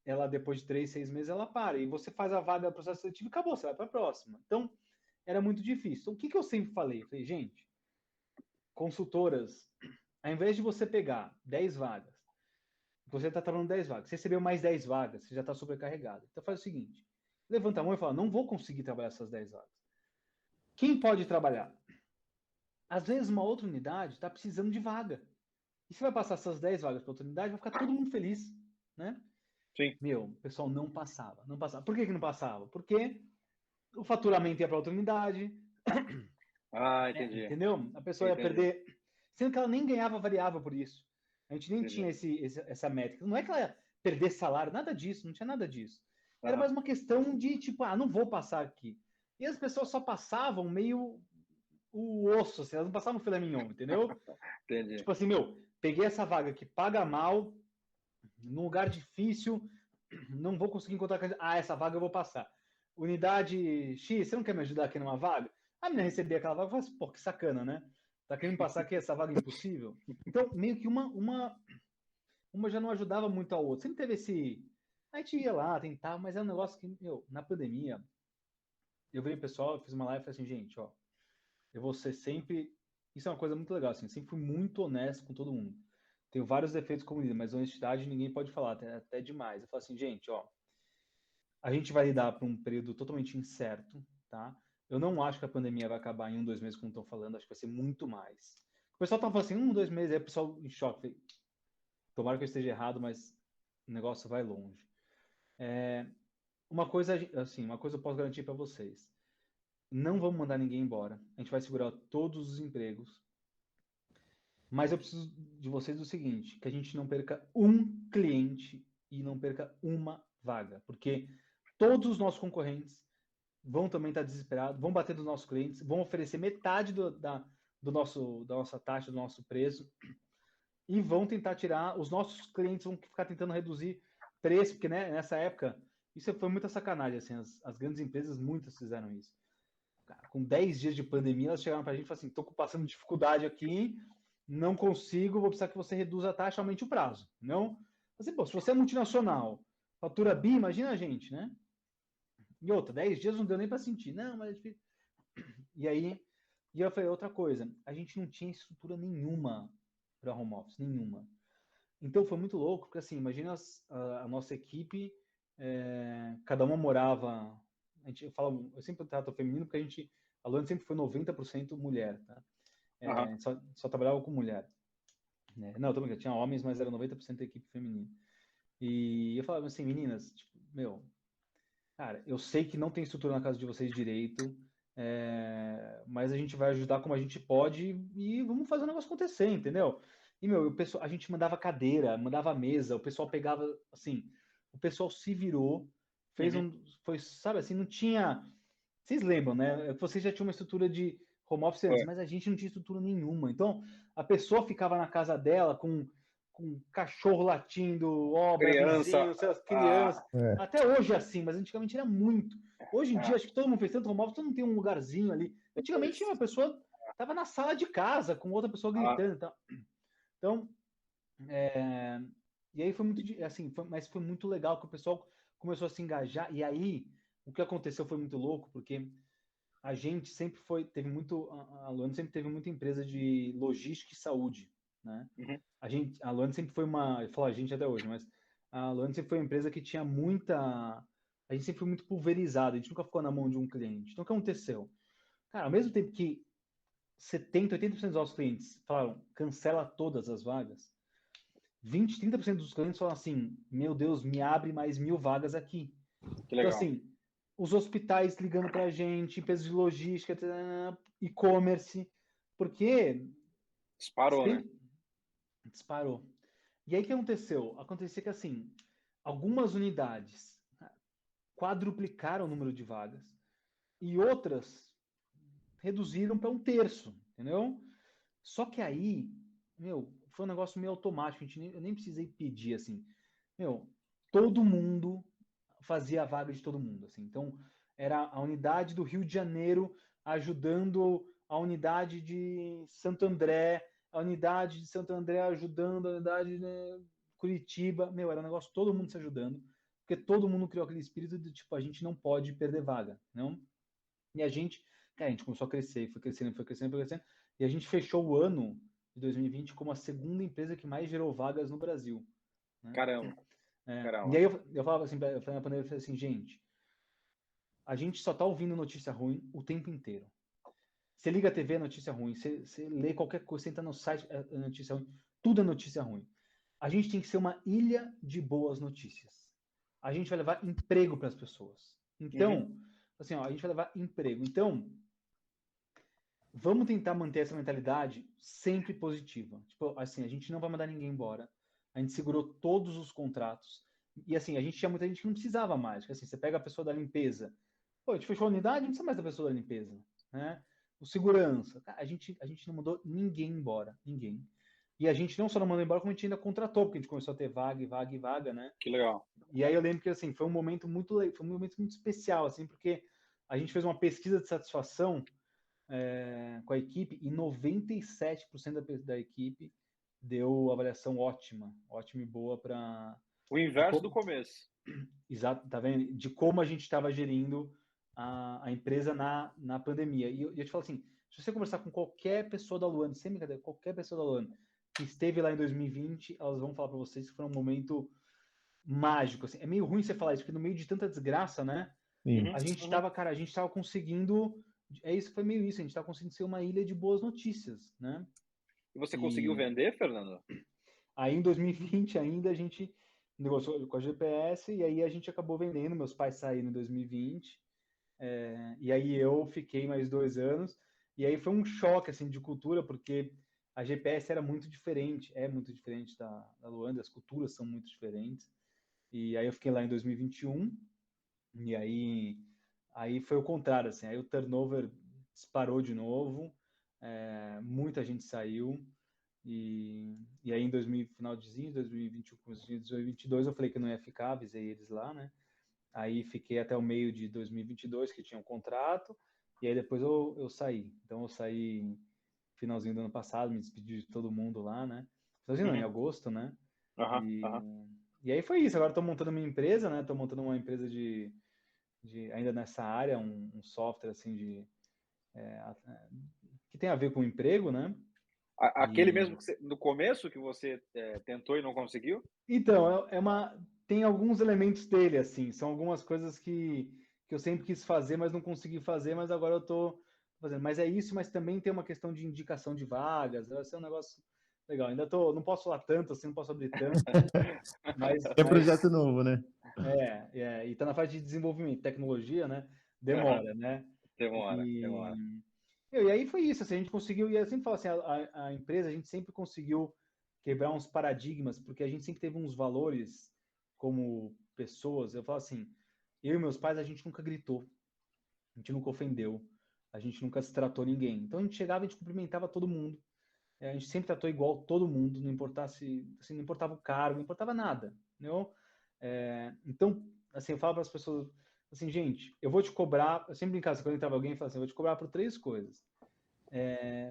ela depois de 3, 6 meses, ela para. E você faz a vaga do processo seletivo e acabou, você vai para a próxima. Então, era muito difícil. Então, o que eu sempre falei? Eu falei, gente, consultoras, ao invés de você pegar 10 vagas, você está trabalhando 10 vagas, você recebeu mais 10 vagas, você já está sobrecarregado. Então faz o seguinte, levanta a mão e fala, não vou conseguir trabalhar essas 10 vagas. Quem pode trabalhar? Às vezes uma outra unidade está precisando de vaga. E você vai passar essas 10 vagas para outra unidade, vai ficar todo mundo feliz, né? Sim. Meu, o pessoal não passava. Por que não passava? Porque o faturamento ia para outra unidade. Entendi. Entendeu? A pessoa ia perder, sendo que ela nem ganhava variável por isso. A gente nem tinha essa métrica. Não é que ela ia perder salário, nada disso, não tinha nada disso. Era mais uma questão de, tipo, não vou passar aqui. E as pessoas só passavam meio o osso, assim, elas não passavam filé mignon, entendeu? Entendi. Tipo assim, peguei essa vaga que paga mal, num lugar difícil, não vou conseguir encontrar... essa vaga eu vou passar. Unidade X, você não quer me ajudar aqui numa vaga? A menina recebia aquela vaga e falava assim, pô, que sacana, né? Tá querendo passar aqui essa vaga impossível? Então, meio que uma já não ajudava muito a outra. Sempre teve esse... A gente ia lá, tentava, mas é um negócio que, na pandemia, eu vi o pessoal, eu fiz uma live e falei assim, gente, eu vou ser sempre... Isso é uma coisa muito legal, assim, eu sempre fui muito honesto com todo mundo. Tenho vários defeitos como líder, mas honestidade ninguém pode falar, até demais. Eu falo assim, gente, a gente vai lidar para um período totalmente incerto, tá? Eu não acho que a pandemia vai acabar em 1, 2 meses, como estão falando, acho que vai ser muito mais. O pessoal tá falando assim, 1, 2 meses, aí o pessoal em choque. Tomara que eu esteja errado, mas o negócio vai longe. Uma coisa eu posso garantir para vocês. Não vamos mandar ninguém embora. A gente vai segurar todos os empregos. Mas eu preciso de vocês o seguinte, que a gente não perca um cliente e não perca uma vaga. Porque todos os nossos concorrentes vão também estar desesperados, vão bater dos nossos clientes, vão oferecer metade da nossa taxa, do nosso preço, e vão tentar tirar, os nossos clientes vão ficar tentando reduzir preço, porque né, nessa época, isso foi muita sacanagem, assim, as grandes empresas, muitas fizeram isso. Cara, com 10 dias de pandemia, elas chegaram para a gente e falaram assim, estou passando dificuldade aqui, não consigo, vou precisar que você reduza a taxa, aumente o prazo. Não? Assim, pô, se você é multinacional, fatura bi, imagina a gente, né? E outra, 10 dias não deu nem para sentir. Não, mas... E aí, eu falei outra coisa. A gente não tinha estrutura nenhuma para home office, nenhuma. Então foi muito louco, porque assim, imagina a nossa equipe, cada uma morava... eu sempre trato feminino, porque a Luana sempre foi 90% mulher, tá? Só trabalhava com mulher. Né? Não, também tinha homens, mas era 90% da equipe feminina. E eu falava assim, meninas, tipo, cara, eu sei que não tem estrutura na casa de vocês direito, mas a gente vai ajudar como a gente pode e vamos fazer o negócio acontecer, entendeu? E, a gente mandava cadeira, mandava mesa, o pessoal pegava, assim, o pessoal se virou, foi, sabe assim, não tinha... Vocês lembram, né? Vocês já tinham uma estrutura de home office antes, mas a gente não tinha estrutura nenhuma. Então, a pessoa ficava na casa dela com cachorro latindo, obra, criança, vizinho, crianças. Até hoje é assim, mas antigamente era muito. Hoje em dia, acho que todo mundo fez tanto home office, todo mundo tem um lugarzinho ali. Antigamente, uma pessoa estava na sala de casa com outra pessoa gritando. Então, e aí foi muito, assim, mas foi muito legal que o pessoal começou a se engajar. E aí, o que aconteceu foi muito louco, porque a gente sempre teve muito, a Luana sempre teve muita empresa de logística e saúde, né? A Luana sempre foi eu falo a gente até hoje, mas a Luana sempre foi uma empresa que tinha a gente sempre foi muito pulverizado, a gente nunca ficou na mão de um cliente. Então, o que aconteceu? Cara, ao mesmo tempo que 70, 80% dos nossos clientes falaram, cancela todas as vagas, 20, 30% dos clientes falam assim, meu Deus, me abre mais 1.000 vagas aqui. Que legal. Então, assim, os hospitais ligando para a gente, empresas de logística, e-commerce, porque... Disparou, né? Disparou. E aí o que aconteceu? Aconteceu que, assim, algumas unidades quadruplicaram o número de vagas e outras reduziram para 1/3, entendeu? Só que aí, foi um negócio meio automático, eu nem precisei pedir, assim. Todo mundo fazia a vaga de todo mundo, assim. Então, era a unidade do Rio de Janeiro ajudando a unidade de Santo André, a unidade de Santo André ajudando a unidade de Curitiba. Era um negócio, todo mundo se ajudando, porque todo mundo criou aquele espírito de, tipo, a gente não pode perder vaga, não? E a gente Cara, a gente começou a crescer, foi crescendo, foi crescendo, foi crescendo. E a gente fechou o ano de 2020 como a segunda empresa que mais gerou vagas no Brasil, né? Caramba, E caramba. aí eu falava assim, eu falei na pandemia, eu falei assim, gente, a gente só tá ouvindo notícia ruim o tempo inteiro. Você liga a TV, é notícia ruim. Você lê qualquer coisa, você entra no site, é notícia ruim. Tudo é notícia ruim. A gente tem que ser uma ilha de boas notícias. A gente vai levar emprego para as pessoas. Então, assim, ó, a gente vai levar emprego. Então, vamos tentar manter essa mentalidade sempre positiva. Tipo, assim, a gente não vai mandar ninguém embora. A gente segurou todos os contratos. E assim, a gente tinha muita gente que não precisava mais. Porque, assim, você pega a pessoa da limpeza. Pô, a gente fechou a unidade, não precisa mais da pessoa da limpeza, né? O segurança. Cara, a gente não mandou ninguém embora. Ninguém. E a gente não só não mandou embora, como a gente ainda contratou, porque a gente começou a ter vaga e vaga e vaga, né? Que legal. E aí eu lembro que, assim, foi um momento muito especial, assim, porque a gente fez uma pesquisa de satisfação com a equipe e 97% da equipe deu avaliação ótima, ótima e boa para O inverso do começo. exato, tá vendo? De como a gente estava gerindo a empresa na pandemia. E eu te falo assim, se você conversar com qualquer pessoa da Luanda, sem brincadeira, qualquer pessoa da Luanda que esteve lá em 2020, elas vão falar para vocês que foi um momento mágico, assim. É meio ruim você falar isso, porque no meio de tanta desgraça, né? Sim. A gente tava, cara, a gente tava conseguindo. É isso, foi meio isso, a gente tava conseguindo ser uma ilha de boas notícias, né? E você conseguiu E vender, Fernando? aí em 2020 ainda a gente negociou com a GPS e aí a gente acabou vendendo. Meus pais saíram em 2020, e aí eu fiquei mais 2 anos. E aí foi um choque assim de cultura, porque a GPS era muito diferente, é muito diferente da Luanda, as culturas são muito diferentes. E aí eu fiquei lá em 2021. E aí foi o contrário, assim, aí o turnover disparou de novo, muita gente saiu, e aí em 2000, finalzinho de 2021, comecinho de 2022, eu falei que não ia ficar, avisei eles lá, né? Aí fiquei até o meio de 2022, que tinha um contrato, e aí depois eu saí. Então eu saí finalzinho do ano passado, me despedi de todo mundo lá, né? Finalzinho não, em agosto, né? Aham, E, aham. e aí foi isso, agora estou montando minha empresa, né? Estou montando uma empresa ainda nessa área, um software assim que tem a ver com o emprego, né? Aquele E mesmo que no começo que você tentou e não conseguiu? então tem alguns elementos dele assim, são algumas coisas que eu sempre quis fazer, mas não consegui fazer, mas agora eu tô fazendo. Mas é isso, mas também tem uma questão de indicação de vagas, vai ser um negócio legal. Não posso falar tanto assim, não posso abrir tanto, mas É projeto novo, né? e tá na fase de desenvolvimento, tecnologia, né? Aham. Demora, né? Demora, E demora. E aí foi isso, assim, a gente conseguiu, e eu sempre falo assim, a empresa, a gente sempre conseguiu quebrar uns paradigmas, porque a gente sempre teve uns valores como pessoas. Eu falo assim, eu e meus pais, a gente nunca gritou, a gente nunca ofendeu, a gente nunca se tratou ninguém. Então a gente chegava, a gente cumprimentava todo mundo, a gente sempre tratou igual todo mundo, não importasse, assim, não importava o cargo, não importava nada, entendeu? Então, assim, eu falo para as pessoas, assim, gente, eu vou te cobrar, eu sempre em casa, quando entrava alguém, eu falo assim, eu vou te cobrar por 3 coisas.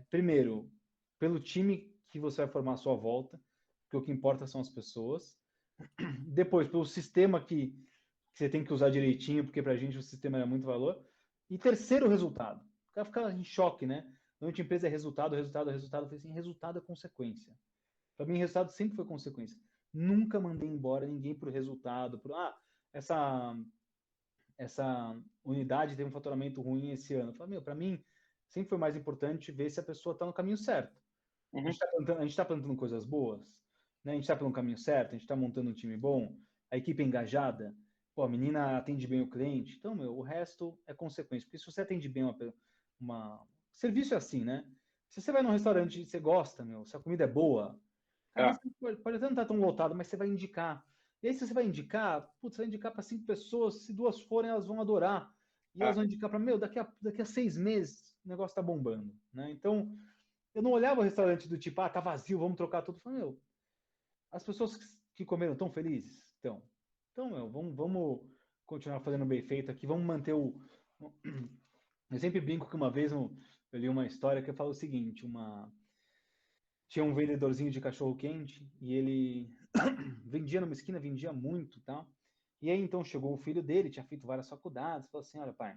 Primeiro, pelo time que você vai formar à sua volta, porque o que importa são as pessoas. Depois, pelo sistema que você tem que usar direitinho, porque pra gente o sistema é muito valor. E terceiro, o resultado. O cara fica em choque, né? Normalmente empresa é resultado, resultado, resultado. Eu falei assim, resultado é consequência. Para mim, resultado sempre foi consequência. Nunca mandei embora ninguém por resultado, essa essa unidade teve um faturamento ruim esse ano. Eu falei, meu, para mim sempre foi mais importante ver se a pessoa está no caminho certo. A Uhum. gente está plantando coisas boas, né? A gente está pelo caminho certo, a gente está montando um time bom, a equipe é engajada, pô, a menina atende bem o cliente. Então, meu, o resto é consequência. Porque se você atende bem serviço é assim, né? Se você vai num restaurante e você gosta, meu, se a comida é boa, às É, vezes pode até não estar tão lotado, mas você vai indicar. E aí, se você vai indicar, putz, você vai indicar para 5 pessoas, se 2 forem, elas vão adorar. E elas é. vão indicar para, meu, daqui a 6 meses o negócio está bombando, né? Então, eu não olhava o restaurante do tipo, tá vazio, vamos trocar tudo. Eu falei, meu, as pessoas que comeram estão felizes? Então, meu, vamos continuar fazendo bem feito aqui, vamos manter o. Eu sempre brinco que uma vez eu li uma história que fala o seguinte: tinha um vendedorzinho de cachorro quente e ele vendia numa esquina, vendia muito, tá? E aí então chegou o filho dele, tinha feito várias faculdades, falou assim: olha, pai,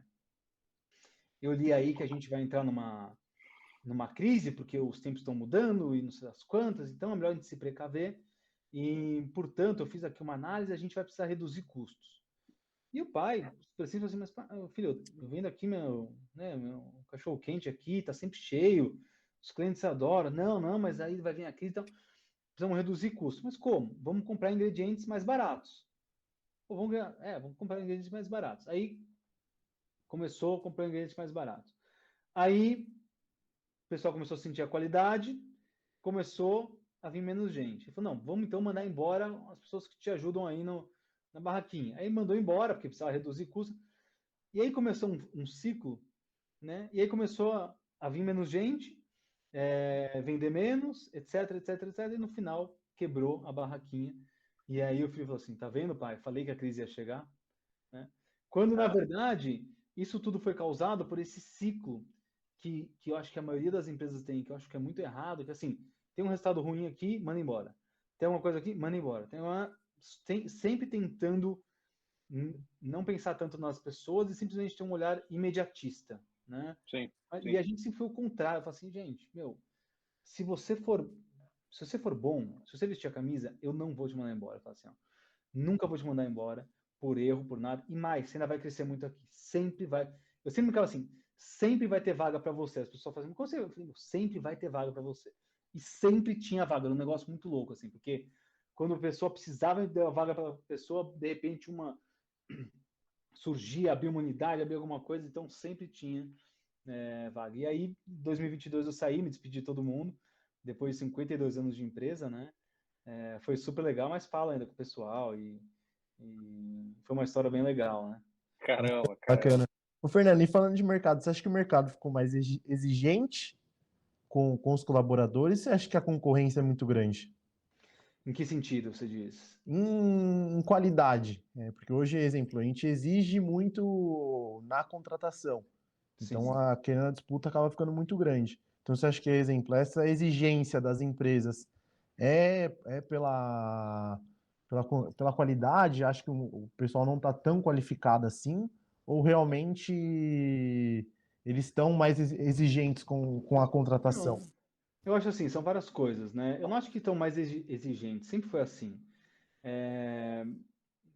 eu li aí que a gente vai entrar numa crise, porque os tempos estão mudando e não sei das quantas, então é melhor a gente se precaver. E, portanto, eu fiz aqui uma análise, a gente vai precisar reduzir custos. E o pai, assim, falou assim, mas filho, eu vendo aqui meu cachorro quente aqui, tá sempre cheio, os clientes adoram. Não, mas aí vai vir a crise, então precisamos reduzir custos. Mas como? Vamos comprar ingredientes mais baratos. Pô, vamos comprar ingredientes mais baratos. Aí começou a comprar ingredientes mais baratos. Aí o pessoal começou a sentir a qualidade, começou a vir menos gente. Ele falou, não, vamos então mandar embora as pessoas que te ajudam aí na barraquinha. Aí mandou embora, porque precisava reduzir custos. E aí começou um ciclo, né? E aí começou a vir menos gente, vender menos, etc, etc, etc. E no final quebrou a barraquinha. E aí o filho falou assim, tá vendo, pai? Falei que a crise ia chegar, né? Quando, na verdade, isso tudo foi causado por esse ciclo que eu acho que a maioria das empresas tem, que eu acho que é muito errado, que assim, tem um resultado ruim aqui, manda embora. Tem uma coisa aqui, manda embora. Sempre tentando não pensar tanto nas pessoas e simplesmente ter um olhar imediatista, né? Sim. E a gente sempre foi o contrário, fala assim, gente, se você for bom, se você vestir a camisa, eu não vou te mandar embora. Fala assim, ó, nunca vou te mandar embora por erro, por nada. E mais, você ainda vai crescer muito aqui. Sempre vai. Eu sempre ficava assim, sempre vai ter vaga para você. As pessoas fazem, como você? Eu falei, sempre vai ter vaga para você. E sempre tinha vaga. Era um negócio muito louco, assim, porque quando a pessoa precisava de uma vaga para a pessoa, de repente surgia, abria uma unidade, abria alguma coisa, então sempre tinha vaga. E aí, em 2022 eu saí, me despedi de todo mundo, depois de 52 anos de empresa, né? Foi super legal, mas falo ainda com o pessoal e foi uma história bem legal, né? Caramba. Bacana. Ô, Fernando, e falando de mercado, você acha que o mercado ficou mais exigente com os colaboradores? Você acha que a concorrência é muito grande? Em que sentido você diz? Em qualidade, porque hoje, exemplo, a gente exige muito na contratação. Sim. Então, a disputa acaba ficando muito grande. Então, você acha que, exemplo, essa exigência das empresas é pela qualidade? Acho que o pessoal não está tão qualificado assim? Ou realmente eles estão mais exigentes com a contratação? Não, eu acho assim, são várias coisas, né? Eu não acho que estão mais exigentes, sempre foi assim.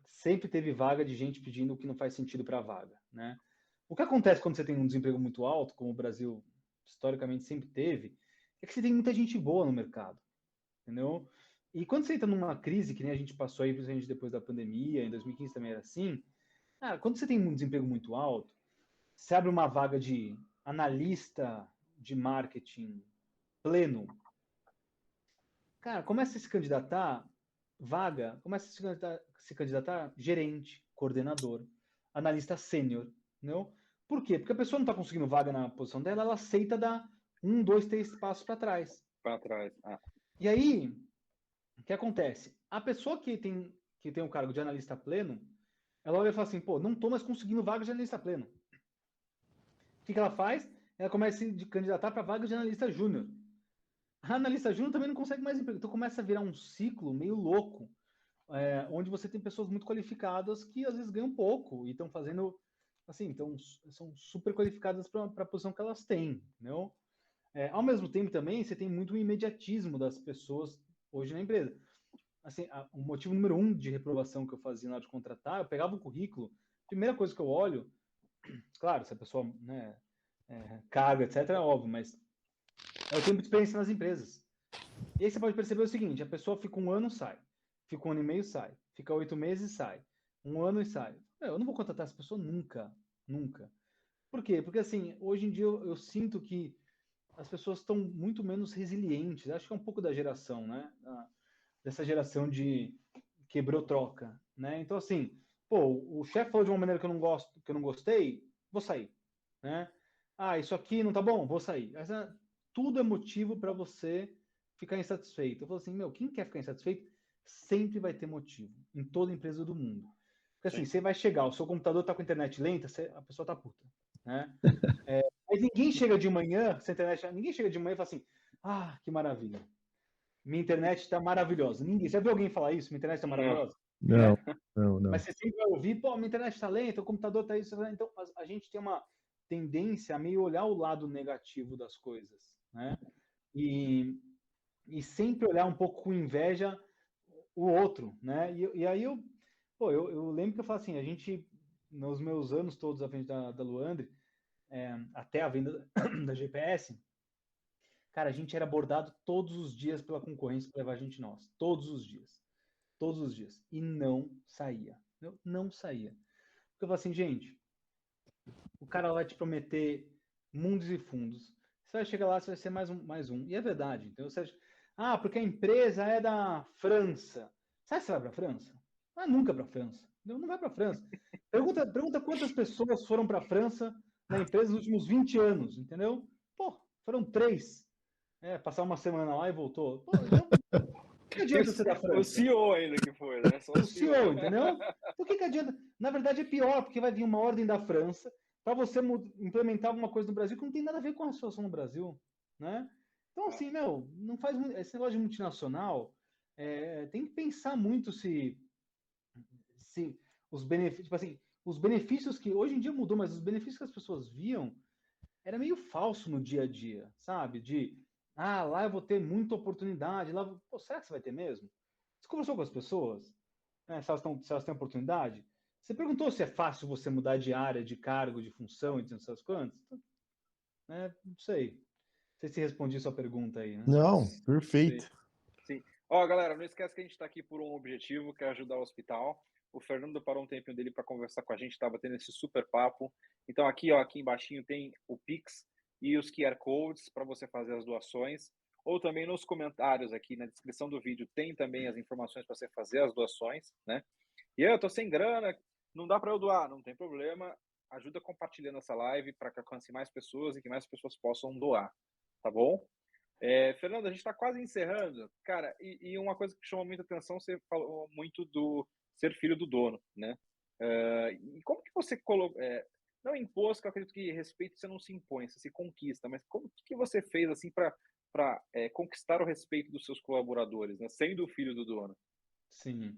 Sempre teve vaga de gente pedindo o que não faz sentido para a vaga, né? O que acontece quando você tem um desemprego muito alto, como o Brasil historicamente sempre teve, é que você tem muita gente boa no mercado, entendeu? E quando você entra numa crise, que nem a gente passou aí, principalmente depois da pandemia, em 2015 também era assim, quando você tem um desemprego muito alto, você abre uma vaga de analista de marketing pleno, cara, começa a se candidatar começa a se candidatar gerente, coordenador, analista sênior, entendeu? Por quê? Porque a pessoa não está conseguindo vaga na posição dela, ela aceita dar 1, 2, 3 passos para trás. Para trás. E aí, o que acontece? A pessoa que tem o cargo de analista pleno, ela olha e fala assim, pô, não estou mais conseguindo vaga de analista pleno. O que ela faz? Ela começa a se candidatar para vaga de analista júnior. A analista júnior também não consegue mais emprego. Então começa a virar um ciclo meio louco, onde você tem pessoas muito qualificadas que às vezes ganham pouco e estão fazendo, assim, então são super qualificadas para a posição que elas têm, entendeu? Ao mesmo tempo também, você tem muito o imediatismo das pessoas hoje na empresa. Assim, o motivo número 1 de reprovação que eu fazia na hora de contratar, eu pegava o currículo, primeira coisa que eu olho, claro, se a pessoa, né, cargo, etc, é óbvio, mas é o tempo de experiência nas empresas. E aí você pode perceber o seguinte, a pessoa fica 1 ano, sai. Fica 1 ano e meio, sai. Fica 8 meses, sai. 1 ano e sai. Eu não vou contratar essa pessoa nunca. Nunca. Por quê? Porque, assim, hoje em dia eu sinto que as pessoas estão muito menos resilientes. Acho que é um pouco da geração, né? Dessa geração de quebrou troca, né? Então, assim, pô, o chefe falou de uma maneira que eu não gosto, que eu não gostei, vou sair, né? Isso aqui não tá bom, vou sair. Tudo é motivo para você ficar insatisfeito. Eu falo assim, quem quer ficar insatisfeito sempre vai ter motivo, em toda empresa do mundo. Porque assim, você vai chegar, o seu computador tá com a internet lenta, a pessoa tá puta, né? Mas ninguém chega de manhã, ninguém chega de manhã e fala assim, que maravilha. Minha internet está maravilhosa. Ninguém, já viu alguém falar isso? Minha internet está maravilhosa? Não. Mas você sempre vai ouvir, pô, minha internet está lenta, o computador está isso. Então, a gente tem tendência a meio olhar o lado negativo das coisas, né? E sempre olhar um pouco com inveja o outro, né? E aí eu lembro que eu falo assim, a gente, nos meus anos todos à frente da Luandre, até a venda da GPS, cara, a gente era abordado todos os dias pela concorrência para levar a gente nós. Todos os dias. Todos os dias. E não saía. Não saía. Porque eu falo assim, gente, o cara vai te prometer mundos e fundos. Você vai chegar lá, você vai ser mais um. E é verdade. Então, você acha, porque a empresa é da França. Sabe se você vai para a França? Vai nunca para a França. Não vai para a França. Pergunta quantas pessoas foram para a França na empresa nos últimos 20 anos, entendeu? Pô, foram 3. Passar uma semana lá e voltou. Pô, que adianta você da França? O CEO ainda que foi, né? Só o CEO, entendeu? Por que adianta? Na verdade é pior, porque vai vir uma ordem da França para você implementar alguma coisa no Brasil que não tem nada a ver com a situação no Brasil, né? Então, assim, não faz muito... Esse negócio de multinacional, tem que pensar muito se os benefícios... Tipo assim, os benefícios que... Hoje em dia mudou, mas os benefícios que as pessoas viam era meio falso no dia a dia, sabe? Lá eu vou ter muita oportunidade. Lá, será que você vai ter mesmo? Você conversou com as pessoas? Se elas têm oportunidade? Você perguntou se é fácil você mudar de área, de cargo, de função, e essas coisas? Não sei. Não sei se respondi sua pergunta aí, né? Não, perfeito. Sim. Ó, galera, não esquece que a gente está aqui por um objetivo, que é ajudar o hospital. O Fernando parou um tempinho dele para conversar com a gente, estava tendo esse super papo. Então aqui embaixinho tem o Pix e os QR Codes para você fazer as doações. Ou também nos comentários aqui na descrição do vídeo tem também as informações para você fazer as doações, né? E eu tô sem grana, não dá para eu doar, não tem problema. Ajuda compartilhando essa live para que alcance mais pessoas e que mais pessoas possam doar, tá bom? Fernando, a gente está quase encerrando. Cara, e uma coisa que chamou muita atenção, você falou muito do ser filho do dono, né? E como que você colocou... não impôs, que eu acredito que respeito você não se impõe, você se conquista, mas como que você fez assim para conquistar o respeito dos seus colaboradores, né? Sendo o filho do dono? Sim.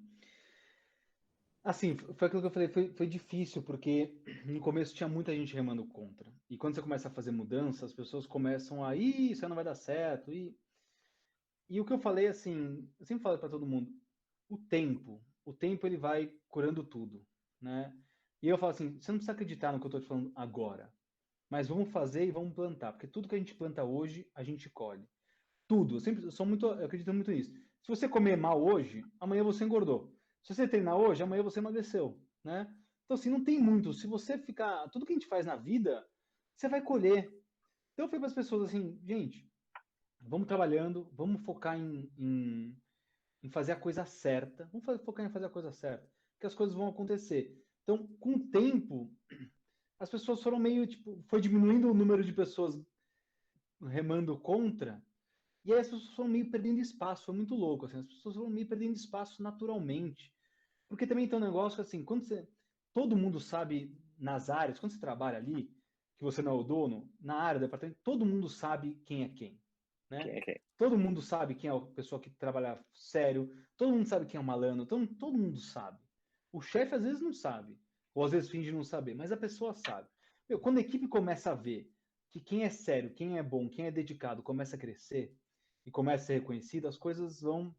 Assim, foi aquilo que eu falei, foi difícil, porque no começo tinha muita gente remando contra. E quando você começa a fazer mudança, as pessoas começam a, isso não vai dar certo. E o que eu falei, assim, eu sempre falo para todo mundo, o tempo ele vai curando tudo, né? E eu falo assim, você não precisa acreditar no que eu estou te falando agora, mas vamos fazer e vamos plantar, porque tudo que a gente planta hoje, a gente colhe. Tudo. Eu acredito muito nisso. Se você comer mal hoje, amanhã você engordou. Se você treinar hoje, amanhã você emagreceu, né? Então, assim, não tem muito. Se você ficar... Tudo que a gente faz na vida, você vai colher. Então, eu falei para as pessoas assim, gente, vamos trabalhando, vamos focar em fazer a coisa certa. Vamos focar em fazer a coisa certa, que as coisas vão acontecer. Então, com o tempo, as pessoas foram meio, foi diminuindo o número de pessoas remando contra, e aí as pessoas foram meio perdendo espaço, foi muito louco, assim, as pessoas foram meio perdendo espaço naturalmente. Porque também tem um negócio que, assim, todo mundo sabe nas áreas, quando você trabalha ali, que você não é o dono, na área do departamento, todo mundo sabe quem é quem, né? Quem é quem? Todo mundo sabe quem é a pessoa que trabalha sério, todo mundo sabe quem é o malandro, todo mundo sabe. O chefe às vezes não sabe, ou às vezes finge não saber, mas a pessoa sabe. Quando a equipe começa a ver que quem é sério, quem é bom, quem é dedicado começa a crescer, e começa a ser reconhecido, as coisas vão...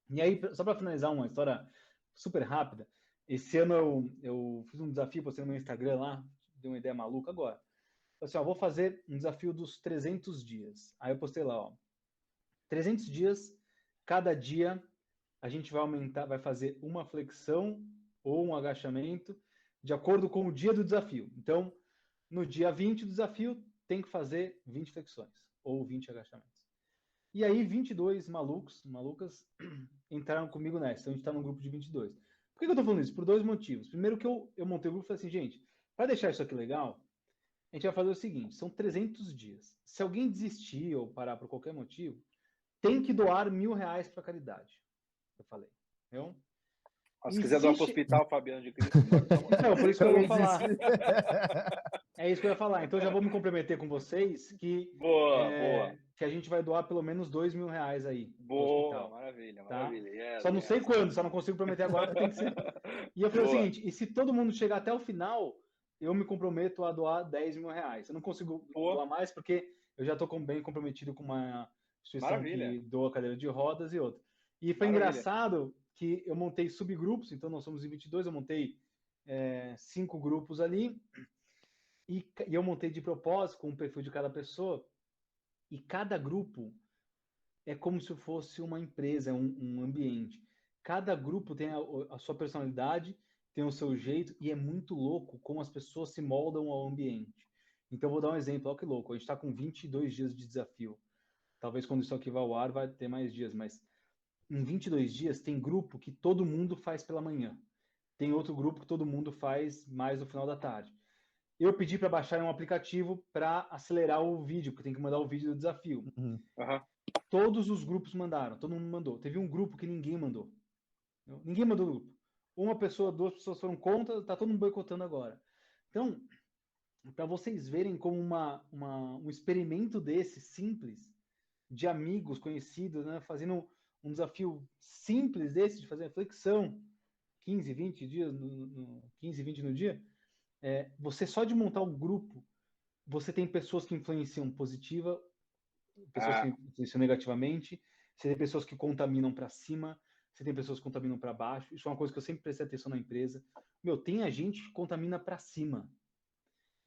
E aí, só para finalizar uma história super rápida, esse ano eu fiz um desafio, postei no meu Instagram lá, dei uma ideia maluca agora. Falei assim, vou fazer um desafio dos 300 dias. Aí eu postei lá, 300 dias, cada dia a gente vai aumentar, vai fazer uma flexão ou um agachamento de acordo com o dia do desafio. Então, no dia 20 do desafio, tem que fazer 20 flexões ou 20 agachamentos. E aí, 22 malucas, entraram comigo nessa. Então, a gente está num grupo de 22. Por que eu estou falando isso? Por 2 motivos. Primeiro que eu montei o grupo e falei assim, gente, para deixar isso aqui legal, a gente vai fazer o seguinte, são 300 dias. Se alguém desistir ou parar por qualquer motivo, tem que doar R$1.000 para caridade. Eu falei. Entendeu? Se quiser doar para o hospital, Fabiano de Cristo. Não, por isso que eu vou falar. É isso que eu ia falar. Então, já vou me comprometer com vocês que, boa. que a gente vai doar pelo menos R$2.000 aí. Boa, maravilha, tá? maravilha. Só não sei quando, só não consigo prometer agora, tem que ser. E eu falei o seguinte, e se todo mundo chegar até o final, eu me comprometo a doar 10 mil reais. Eu não consigo doar mais porque eu já estou bem comprometido com uma instituição que doa cadeira de rodas e outra. E foi engraçado que eu montei subgrupos, então nós somos em 22, eu montei 5 grupos ali, e eu montei de propósito com o perfil de cada pessoa, e cada grupo é como se fosse uma empresa, um ambiente. Cada grupo tem a sua personalidade, tem o seu jeito, e é muito louco como as pessoas se moldam ao ambiente. Então, vou dar um exemplo, olha que louco, a gente está com 22 dias de desafio. Talvez quando isso aqui vai ao ar, vai ter mais dias, mas em 22 dias tem grupo que todo mundo faz pela manhã. Tem outro grupo que todo mundo faz mais no final da tarde. Eu pedi para baixar um aplicativo para acelerar o vídeo, porque tem que mandar o vídeo do desafio. Todos os grupos mandaram, todo mundo mandou. Teve um grupo que ninguém mandou. Ninguém mandou no grupo. Uma pessoa, 2 pessoas foram contra, tá todo mundo boicotando agora. Então, para vocês verem como um experimento desse, simples, de amigos conhecidos, né, fazendo um desafio simples desse, de fazer flexão, 15, 20 dias, 15, 20 no dia, você só de montar um grupo, você tem pessoas que influenciam positiva, pessoas que influenciam negativamente, você tem pessoas que contaminam para cima, você tem pessoas que contaminam para baixo. Isso é uma coisa que eu sempre prestei atenção na empresa. Tem a gente que contamina para cima.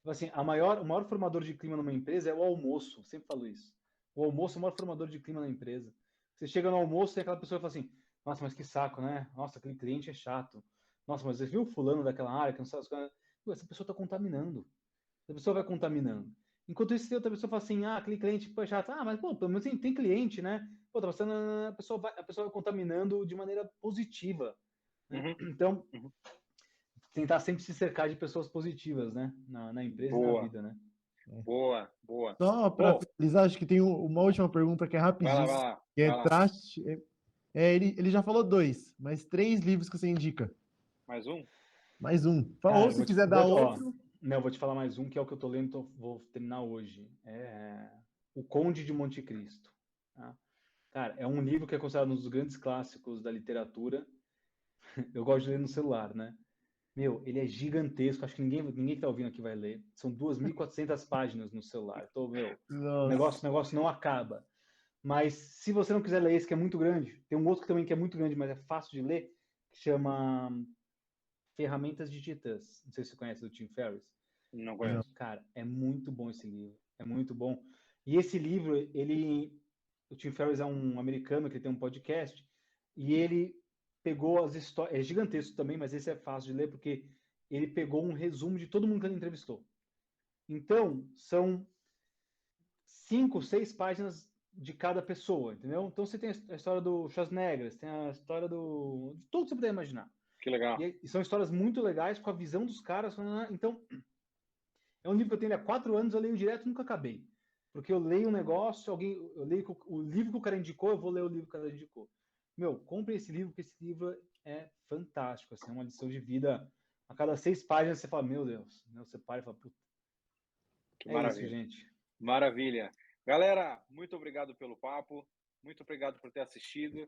Assim, o maior formador de clima numa empresa é o almoço. Eu sempre falo isso. O almoço é o maior formador de clima na empresa. Você chega no almoço, tem aquela pessoa que fala assim: nossa, mas que saco, né? Nossa, aquele cliente é chato. Nossa, mas você viu o fulano daquela área que não sabe as coisas? Essa pessoa está contaminando. Essa pessoa vai contaminando. Enquanto isso, tem outra pessoa que fala assim: aquele cliente é chato. Mas pô, pelo menos tem cliente, né? Pô, tá passando, a pessoa vai contaminando de maneira positiva. Né? Então, tentar sempre se cercar de pessoas positivas, né? Na empresa e na vida, né? Boa. Só para finalizar, acho que tem uma última pergunta que é rapidinho. Vai lá. Que é traste. Ele já falou 2, mas 3 livros que você indica. Mais um? Mais um. Ou se quiser dar outro. Não, eu vou te falar mais um, que é o que eu tô lendo, vou terminar hoje. O Conde de Monte Cristo. Tá? Cara, é um livro que é considerado um dos grandes clássicos da literatura. Eu gosto de ler no celular, né? Ele é gigantesco. Acho que ninguém que tá ouvindo aqui vai ler. São 2.400 páginas no celular. Então, o negócio não acaba. Mas se você não quiser ler esse, que é muito grande, tem um outro também que é muito grande, mas é fácil de ler, que chama Ferramentas de Titãs. Não sei se você conhece, do Tim Ferriss. Não conheço. Cara, é muito bom esse livro. É muito bom. E esse livro, o Tim Ferriss é um americano que tem um podcast, e ele pegou as histórias, é gigantesco também, mas esse é fácil de ler, porque ele pegou um resumo de todo mundo que ele entrevistou. Então, são 5, 6 páginas de cada pessoa, entendeu? Então, você tem a história do Schwarzenegger, tem a história de tudo que você puder imaginar. Que legal. E são histórias muito legais, com a visão dos caras. Então, é um livro que eu tenho há 4 anos, eu leio direto e nunca acabei. Porque eu leio um negócio, eu leio o livro que o cara indicou, eu vou ler o livro que o cara indicou. Compre esse livro, porque esse livro é fantástico, assim, é uma lição de vida. A cada 6 páginas você fala, meu Deus, você para e fala, puta. Que maravilha. Isso, gente. Maravilha. Galera, muito obrigado pelo papo, muito obrigado por ter assistido.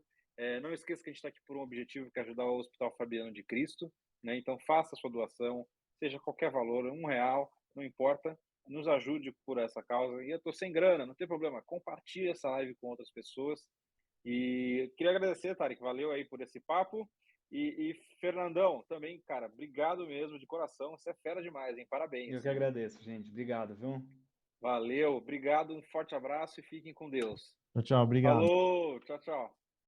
Não esqueça que a gente está aqui por um objetivo, que é ajudar o Hospital Fabiano de Cristo, né? Então faça a sua doação, seja qualquer valor, R$1, não importa, nos ajude por essa causa. E eu estou sem grana, não tem problema, compartilhe essa live com outras pessoas. E queria agradecer, Tarek, valeu aí por esse papo. E Fernandão, também, cara, obrigado mesmo, de coração, você é fera demais, hein? Parabéns. Eu que agradeço, gente. Obrigado, viu? Valeu, obrigado, um forte abraço e fiquem com Deus. Tchau, obrigado. Falou, tchau.